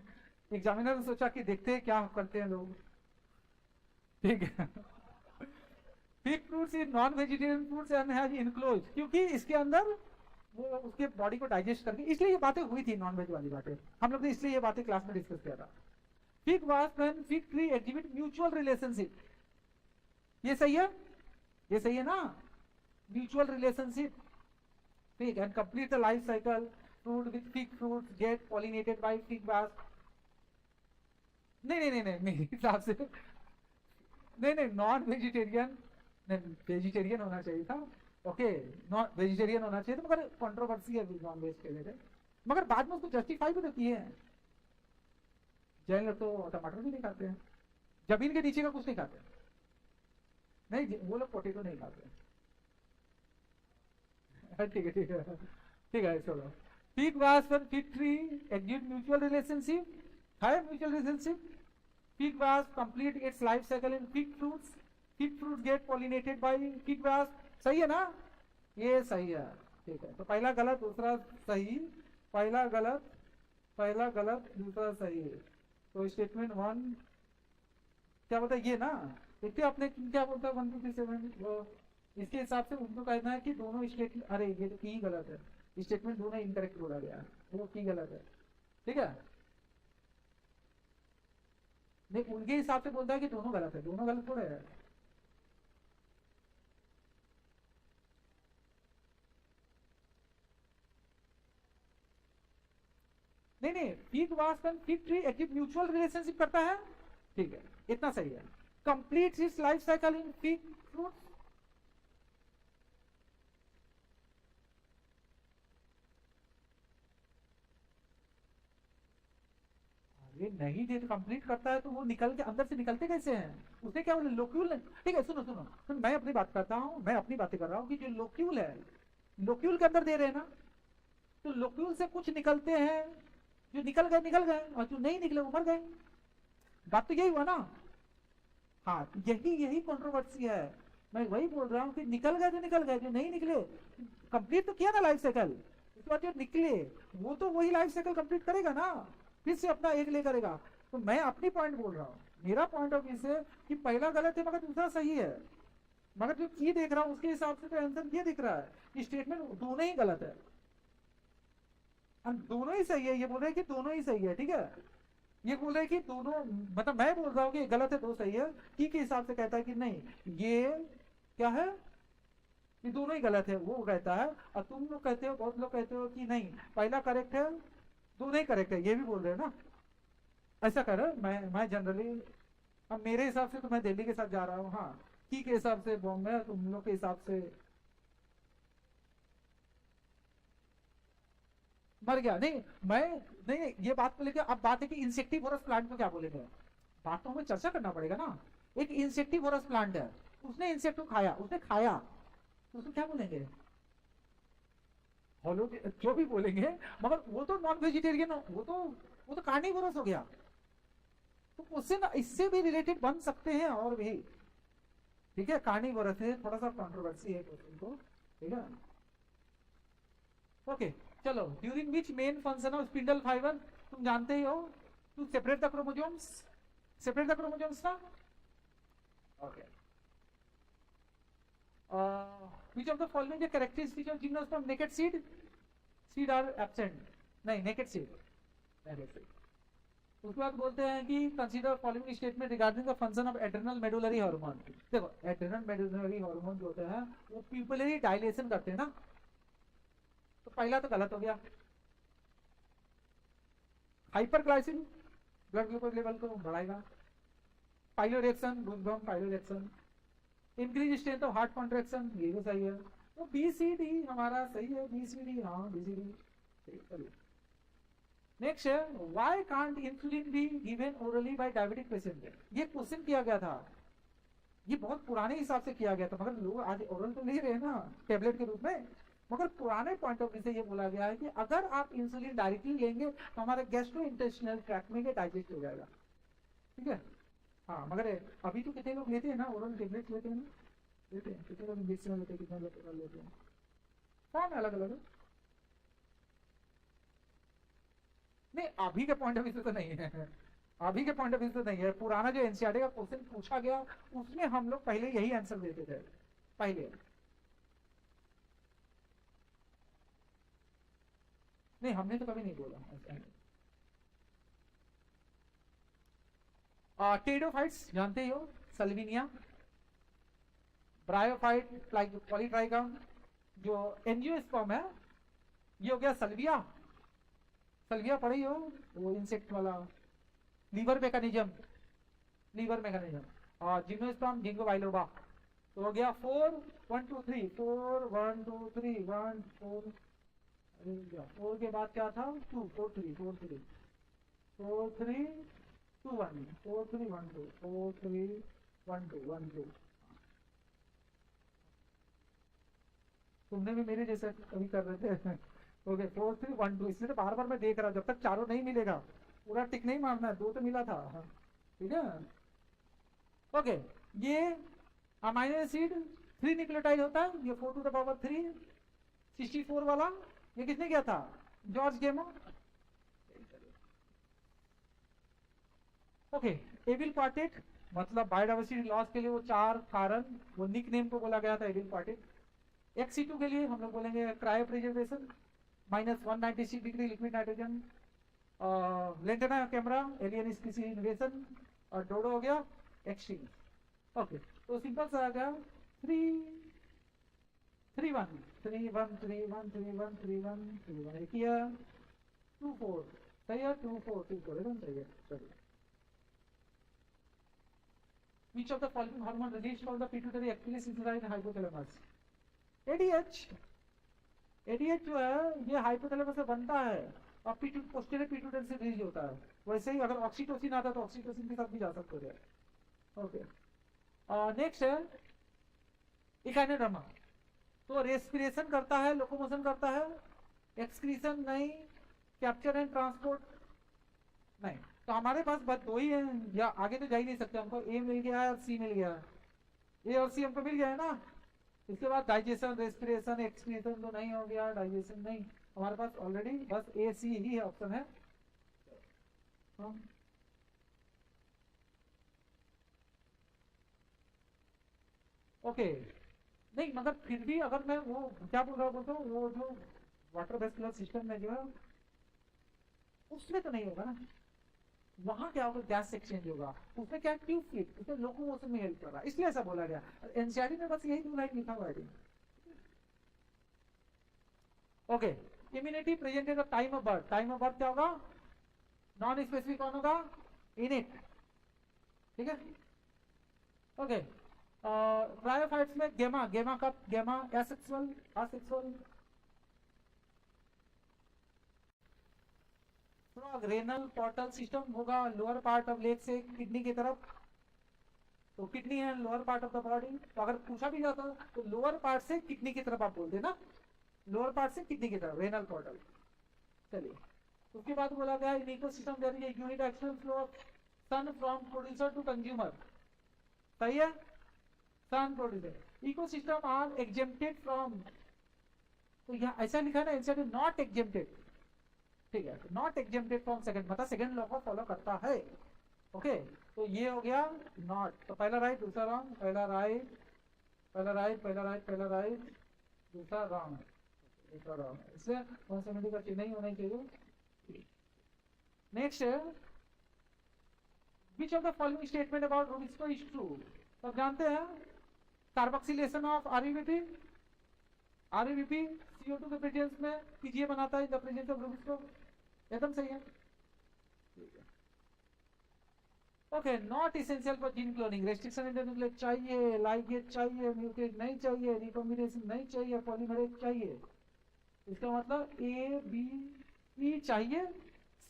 एग्जामिनर ने सोचा कि देखते हैं क्या करते हैं लोग, ठीक है। Fig fruits is non vegetarian fruits and has enclose, क्योंकि इसके अंदर वो उसके बॉडी को डाइजेस्ट करके, इसलिए ये बातें हुई थी नॉन वेज वाली बातें, हम लोग ने इसलिए ये बातें क्लास में डिस्कस किया था। Fig was when fig tree exhibit mutual relationship, ये सही है, ये सही है ना, mutual relationship, fig and complete the life cycle. Fruit with fig fruits get pollinated by fig wasp. नहीं नहीं नहीं नहीं, मेरे हिसाब से नहीं नहीं, नॉन वेजिटेरियन, नहीं वेजिटेरियन होना चाहिए था। ओके, नॉन वेजिटेरियन होना चाहिए था, मगर कंट्रोवर्सी है नॉन वेज के लिए, मगर बाद में उसको जस्टिफाई भी तो किए हैं। जैन लोग तो टमाटर भी नहीं खाते हैं, जमीन के नीचे का कुछ नहीं खाते, नहीं वो लोग पोटेटो नहीं खाते। ठीक है ठीक है ठीक है, चलो। Fig was when fig tree exhibit mutual relationship, है mutual relationship. Fig was complete its life cycle in fig fruits. Fig fruits get pollinated by fig was, सही है ना? ये सही है, ठीक है। तो पहला गलत, दूसरा सही, पहला गलत, पहला गलत, दूसरा सही। तो स्टेटमेंट वन क्या बोलता है ये ना, देखते आपने क्या बोलता है 1 2 3 7, इसके हिसाब से उनको कहना है कि दोनों स्टेटमेंट, अरे ये तो की गलत है, स्टेटमेंट दोनों इनकरेक्ट बोला गया है, वो की गलत है, ठीक है। नहीं उनके हिसाब से बोलता है कि दोनों गलत है, दोनों गलत थोड़े है। नहीं नहीं, fig wasp and fig tree active mutual relationship करता है, ठीक है, इतना सही है। Complete it's life cycle in fig fruits, ये नहीं दे कंप्लीट करता है तो वो निकल के अंदर से निकलते कैसे हैं? उसने क्या बोला, लोक्यूल, ठीक है सुनो सुनो सुनो, मैं अपनी बात करता हूँ, मैं अपनी बातें कर रहा हूँ कि जो लोक्यूल है, लोक्यूल के अंदर दे रहे हैं ना, तो लोक्यूल से कुछ निकलते हैं, जो निकल गए, और जो नहीं निकले वो मर गए। बात तो यही हुआ ना। हाँ यही यही कंट्रोवर्सी है, मैं वही बोल रहा हूँ कि निकल गए तो निकल गए, जो नहीं निकले कंप्लीट तो किया ना लाइफ साइकिल, उसके बाद जो निकले वो तो वही लाइफ साइकिल कंप्लीट करेगा ना, फिर से अपना एक ले करेगा। तो मैं अपनी पॉइंट बोल रहा हूँ, मेरा पॉइंट ऑफ व्यू से कि पहला गलत है मगर दूसरा सही है, मगर जो की देख रहा हूँ उसके हिसाब से तो आंसर ये दिख रहा है, स्टेटमेंट दोनों ही गलत है, दोनों ही सही है, ये बोल रहे हैं कि दोनों ही सही है, ठीक है। ये बोल रहे हैं कि दोनों, मतलब मैं बोल रहा हूँ कि गलत है दो सही है, की के हिसाब से कहता है कि नहीं ये क्या है, ये दोनों ही गलत है, वो कहता है। और तुम लोग कहते हो, बहुत लोग कहते हो कि नहीं पहला करेक्ट है, दोनों ही करेक्ट है, ये भी बोल रहे हैं ना, ऐसा कर रहे मैं जनरली, अब मेरे हिसाब से तो मैं दिल्ली के साथ जा रहा हूँ, हाँ की के हिसाब से बॉम्बे, तुम लोग के हिसाब से मर गया। नहीं मैं, नहीं ये बात को लेकर अब बात है कि इंसेक्टिवोरस प्लांट को क्या बोलेंगे, बात तो हमें चर्चा करना पड़ेगा ना। एक इंसेक्टिवोरस प्लांट है, उसने इंसेक्ट को खाया, उसने खाया, तो उसको क्या बोलेंगे, हॉलो जो भी बोलेंगे, मगर वो तो नॉन वेजिटेरियन हो, वो तो कार्निवोरस हो गया, तो उससे ना इससे भी रिलेटेड बन सकते हैं और भी, ठीक है। कार्निवोरस है, थोड़ा सा कंट्रोवर्सी है क्वेश्चन को, ठीक है। ओके चलो, during which main function of spindle fibre, तुम जानते ही हो, to separate the chromosomes, separate the chromosomes ना, okay. which of the following the characteristics of gymnosperm naked seed, seed are absent, नहीं naked seed, naked seed, उसके बाद बोलते हैं कि consider following statement regarding the function of adrenal medullary hormone. देखो adrenal medullary hormone जो होते हैं वो प्यूपिलरी डायलेशन करते हैं ना, तो पहला तो गलत हो गया। हाइपरग्लाइसिन ब्लड ग्लूकोज लेवल को बढ़ाएगा। Piloerection goosebump piloerection. Increase strength of heart contraction, ये भी सही है। तो बी सी डी हमारा सही है, बी सी डी, हाँ बी सी डी। नेक्स्ट है why can't insulin be given orally by diabetic patient. ये क्वेश्चन किया गया था, ये बहुत पुराने हिसाब से किया गया था, मगर लोग आज ओरल तो ले रहे हैं ना टेबलेट के रूप में, मगर पुराने पॉइंट ऑफ व्यू से ये बोला गया है कि अगर आप इंसुलिन डायरेक्टली लेंगे तो हमारे गैस्ट्रो इंटेस्टिनल ट्रैक्ट में डाइजेस्ट हो जाएगा, ठीक है। हाँ मगर अभी तो कितने लोग लेते हैं ना ओरल टेबलेट लेते हैं ना, लेते हैं कितने लोग इंजेक्शन लेते हैं, कितने लोग लेते हैं, फॉर्म अलग अलग है। नहीं अभी के पॉइंट ऑफ व्यू से तो नहीं है, अभी के पॉइंट ऑफ व्यू से नहीं है। पुराना जो एनसीईआरटी का क्वेश्चन पूछा गया उसमें हम लोग पहले यही आंसर देते थे पहले। नहीं हमने तो कभी नहीं बोला ऐसा। टेडोफाइट्स जानते ही हो, सल्विनिया, ब्रायोफाइट, पॉलीट्राइकम, जो एंजियोस्पर्म है, ये हो गया सल्विया। सल्विया पढ़ी हो, वो इंसेक्ट वाला, लीवर मैकेनिज्म, लीवर मैकेनिज्म। और जिम्नोस्पर्म जिंगो बाइलोबा। तो हो गया 4 1 2 3 4 1 2 3 1 4। 4 के बाद क्या था 2 4 3 4 3 4 3 2 1 4 3 1 2 4 3 1 2 1 2। तुमने भी मेरे जैसा कभी कर रहे थे। ओके 4 3 1 2, इसलिए तो बार बार मैं देख रहा हूँ, जब तक चारों नहीं मिलेगा पूरा टिक नहीं मारना है, 2 तो मिला था, हाँ, ठीक है। ओके ये अमाइनो एसिड 3 न्यूक्लियोटाइड होता है, ये 4 टू द पावर 3 64 वाला, ये किसने किया था, जॉर्ज गेमो। ओके एविल क्वार्टेट मतलब बायोडाइवर्सिटी लॉस के लिए वो 4 कारण, वो निक नेम को बोला गया था एविल क्वार्टेट। एक्सी2 के लिए हम लोग बोलेंगे cryo preservation, -196 degree liquid nitrogen, lantana camera alien species इन्वेशन, और डोडो हो गया एक्सट्रीम। ओके तो सिंपल सा आ गया 3 3 1 3 1 3 1 3 1 3 1 3 1 किया 2 4 सही है, 2 4 2 4 एकदम सही है। चलिए which of the following hormone released from the pituitary actually synthesized in hypothalamus। ADH, ADH जो है ये हाइपोथैलेमस से बनता है और पोस्टीरियर पिट्यूटरी से रिलीज होता है। वैसे ही अगर ऑक्सीटोसिन आता तो ऑक्सीटोसिन के साथ भी जा सकते थे। ओके नेक्स्ट है इकाइनोडर्मा, तो रेस्पिरेशन करता है, लोकोमोशन करता है, एक्सक्रीशन नहीं, कैप्चर एंड ट्रांसपोर्ट नहीं। तो हमारे पास बस 2 ही है, या आगे तो जा ही नहीं सकते, हमको ए मिल गया है और सी मिल गया है, ए और सी हमको मिल गया है ना। इसके बाद डाइजेशन रेस्पिरेशन एक्सक्रीशन तो नहीं हो गया, डाइजेशन नहीं, हमारे पास ऑलरेडी बस ए सी ही ऑप्शन है। ओके नहीं मगर फिर भी अगर मैं वो क्या बोल रहा बोलता हूँ, वो जो वाटर वेस्कुलर सिस्टम में जो है उसमें तो नहीं होगा ना, वहां क्या होगा गैस एक्सचेंज होगा, उसमें क्या ट्यूब फिट, उसमें लोकोमोशन में हेल्प कर रहा है, इसलिए ऐसा बोला गया। एनसीईआरटी में बस यही 2 लाइन लिखा हुआ है। Okay immunity presented of time of birth, time of birth क्या होगा, नॉन स्पेसिफिक कौन होगा, इनिट, ठीक है। ओके ब्रायोफाइट्स में गेमा, गेमा का गेमा asexual asexual. Renal portal system होगा लोअर पार्ट ऑफ लेग से किडनी की तरफ, तो किडनी है lower part of the body, तो अगर पूछा भी जाता तो लोअर पार्ट से किडनी की तरफ आप बोलते ना, लोअर पार्ट से किडनी की तरफ रेनल पोर्टल। चलिए उसके बाद बोला गया in ecosystem there is a unit action flow of sun from producer to consumer, सही है, sun producer. Ecosystem are exempted from, तो यहाँ ऐसा लिखा है ना इंस्टेड नॉट एग्जेम्प्टेड, ठीक है, नॉट एग्जेम्प्टेड फ्रॉम सेकंड, मतलब सेकंड लॉ को फॉलो करता है। ओके तो ये हो गया नॉट, तो पहला राइट दूसरा रॉन्ग, पहला राइट पहला राइट पहला राइट पहला राइट दूसरा रॉन्ग, दूसरा रॉन्ग, इससे 170 का चिन्ह नहीं होना चाहिए। नेक्स्ट है विच of the following statement about Rubisco is true? तो जानते हैं कार्बोक्सिलेशन ऑफ आरईबीपी, आरईबीपी CO2 के प्रेजेंस में पीजीए बनाता है in the presence of Rubisco, एकदम सही है। Okay, not essential for gene cloning, restriction in the nucleus चाहिए, लाइगेज चाहिए, म्यूटेट नहीं चाहिए, रिकॉम्बिनेशन नहीं चाहिए, पॉलीमरेज चाहिए। इसका मतलब ए बी ई चाहिए,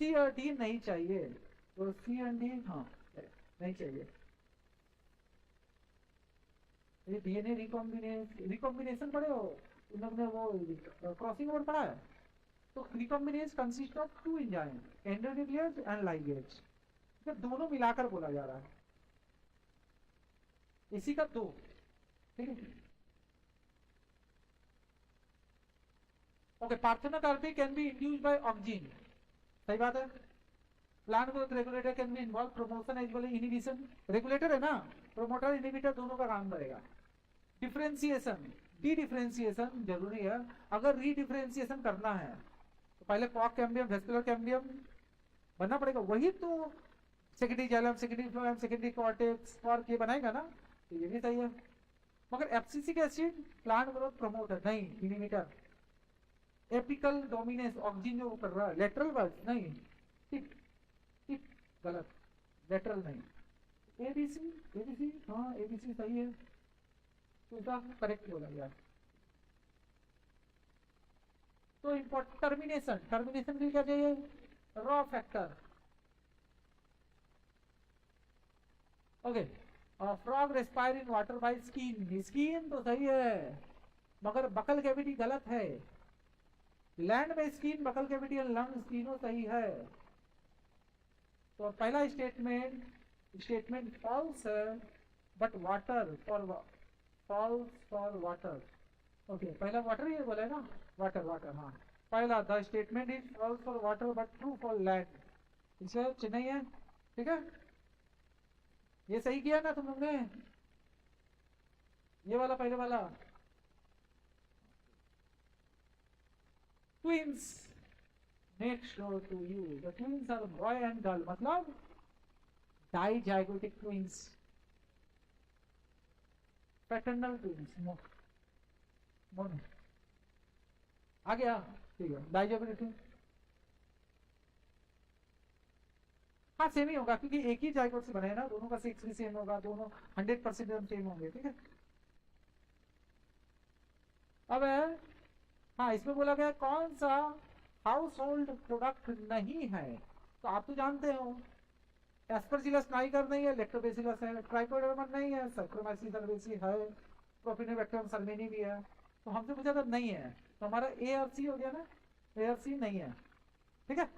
सी और डी नहीं चाहिए। तो सी एंड डी हाँ नहीं चाहिए। ये डीएनए रिकॉम्बिनेशन पढ़े हो तुम लोग ने, वो क्रॉसिंग ओवर पढ़ा है? तो recombination consist of 2 enzyme, endonuclease and ligase, तो दोनों मिलाकर बोला जा रहा है, इसी का 2, ठीक है। Okay, parthenocarpy can be induced by auxin, सही बात है। Plant growth regulator can be involve promotion as well as inhibition, regulator है ना, प्रमोटर इनहिबिटर दोनों का काम करेगा। डिफरेंशिएशन, डी डिफरेंशिएशन जरूरी है। अगर री डिफरेंशिएशन करना है तो पहले पॉक कैम्बियम, वेस्कुलर कैम्बियम बनना पड़ेगा, वही तो secondary xylem, secondary phloem, secondary cortex fork ये बनाएगा ना, तो ये भी सही है। मगर abscisic acid plant growth promoter नहीं, इनहिबिटर। एपिकल डोमिनेंस ऑक्सीजन जो कर रहा है, लेटरल बस नहीं, टिप टिप गलत, लेटरल नहीं। एबीसी, एबीसी हाँ एबीसी सही है, तो इसका करेक्ट बोला गया। तो इंपॉर्टेंट टर्मिनेशन, टर्मिनेशन भी क्या चाहिए? Raw factor. Okay, frog respire in water by skin, skin तो सही है मगर बकल कैविटी गलत है। लैंड में skin, buccal cavity and lung तीनों सही है। तो पहला स्टेटमेंट, स्टेटमेंट फॉल्स है, but water for false for water. Okay, पहला वाटर ही बोला है ना, वाटर वाटर हाँ। पहला the statement is false for water but true for land, इसे चेन्नई है, ठीक है। ये सही किया ना तुम लोग ने, ये वाला पहले वाला। Twins next door to you, the twins are boy and girl, मतलब dizygotic twins, paternal twins, mono आ गया, ठीक है। डाइजाइगोटिक ट्विंस हाँ सेम ही होगा क्योंकि एक ही जाइगोट से बने हैं ना, दोनों का सेक्स भी सेम होगा, दोनों 100% सेम होंगे, ठीक है। अब है हाँ, इसमें बोला गया कौन सा हाउस होल्ड प्रोडक्ट नहीं है, तो आप तो जानते हो एस्परजिलस नाइगर नहीं है, लैक्टोबैसिलस है, ट्राइकोडर्मा नहीं है, सैक्रोमाइसिस cerevisiae है, प्रोपिनोबैक्टीरियम सर्मेनी भी है। तो हमसे पूछा था नहीं है, तो हमारा ए और सी हो गया ना, ए और सी नहीं है, ठीक है,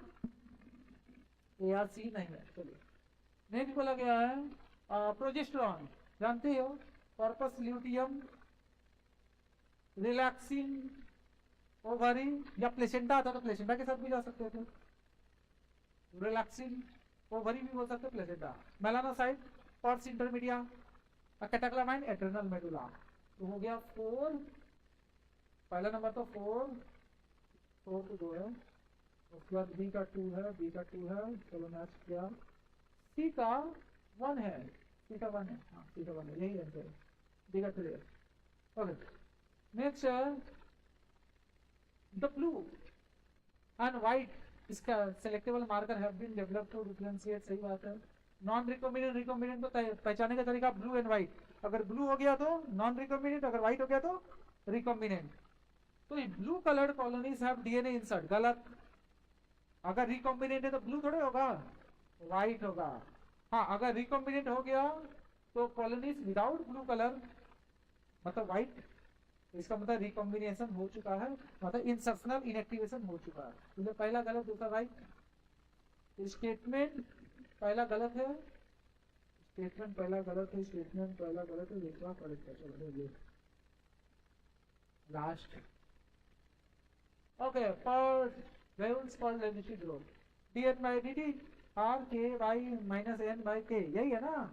ए और सी नहीं है। चलिए नेक्स्ट बोला गया है प्रोजेस्टेरॉन, जानते हो कॉर्पस ल्यूटियम, रिलैक्सिन, ओवरी या प्लेसेंटा आता तो प्लेसेंटा के साथ भी जा सकते थे, रिलैक्सिन ओवरी भी बोल सकते, placenta. Melanocyte, pars intermedia, catecholamine, adrenal medulla. तो हो गया 4, पहला नंबर तो 4 तो 2 है, उसके बाद बी का 2 है, बी का 2 है, चलो नेक्स्ट क्या, सी का 1 है, सी का 1 है, हाँ सी का 1 है, यही आंसर है, बी का 3 है। ओके नेक्स्ट है द ब्लू एंड व्हाइट, इसका selectable marker have been developed to differentiate, सही बात है। नॉन रिकॉम्बिनेंट, रिकॉम्बिनेंट को पहचानने का तरीका ब्लू एंड व्हाइट, अगर ब्लू हो गया तो नॉन रिकॉम्बिनेंट, अगर व्हाइट हो गया तो रिकॉम्बिनेंट। तो blue coloured colonies have DNA insert, गलत। अगर रिकॉम्बिनेंट है तो ब्लू थोड़े होगा, व्हाइट होगा। हाँ अगर रिकॉम्बिनेंट हो गया तो कॉलोनीज विदाउट ब्लू कलर मतलब व्हाइट, इसका मतलब रिकॉम्बिनेशन हो चुका है, मतलब इंसर्शनल इनएक्टिवेशन हो चुका है। तो पहला गलत, दूसरा राइट। स्टेटमेंट पहला गलत है, स्टेटमेंट पहला गलत है, स्टेटमेंट पहला गलत है, दूसरा करेक्ट है। चलो लास्ट ओके, पर वेव्स पर levity growth dn by dt r k by minus n by k, यही है ना,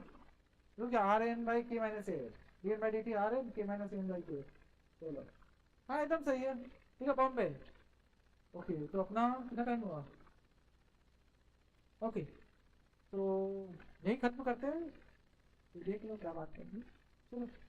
रुक जा, r n by k minus a, dn by dt r n k minus n by k, चलो हाँ एकदम सही है, ठीक है। बॉम्बे ओके, तो अपना कितना टाइम हुआ? ओके तो यही खत्म करते हैं, तो देख लो क्या बात करेंगे। चलो।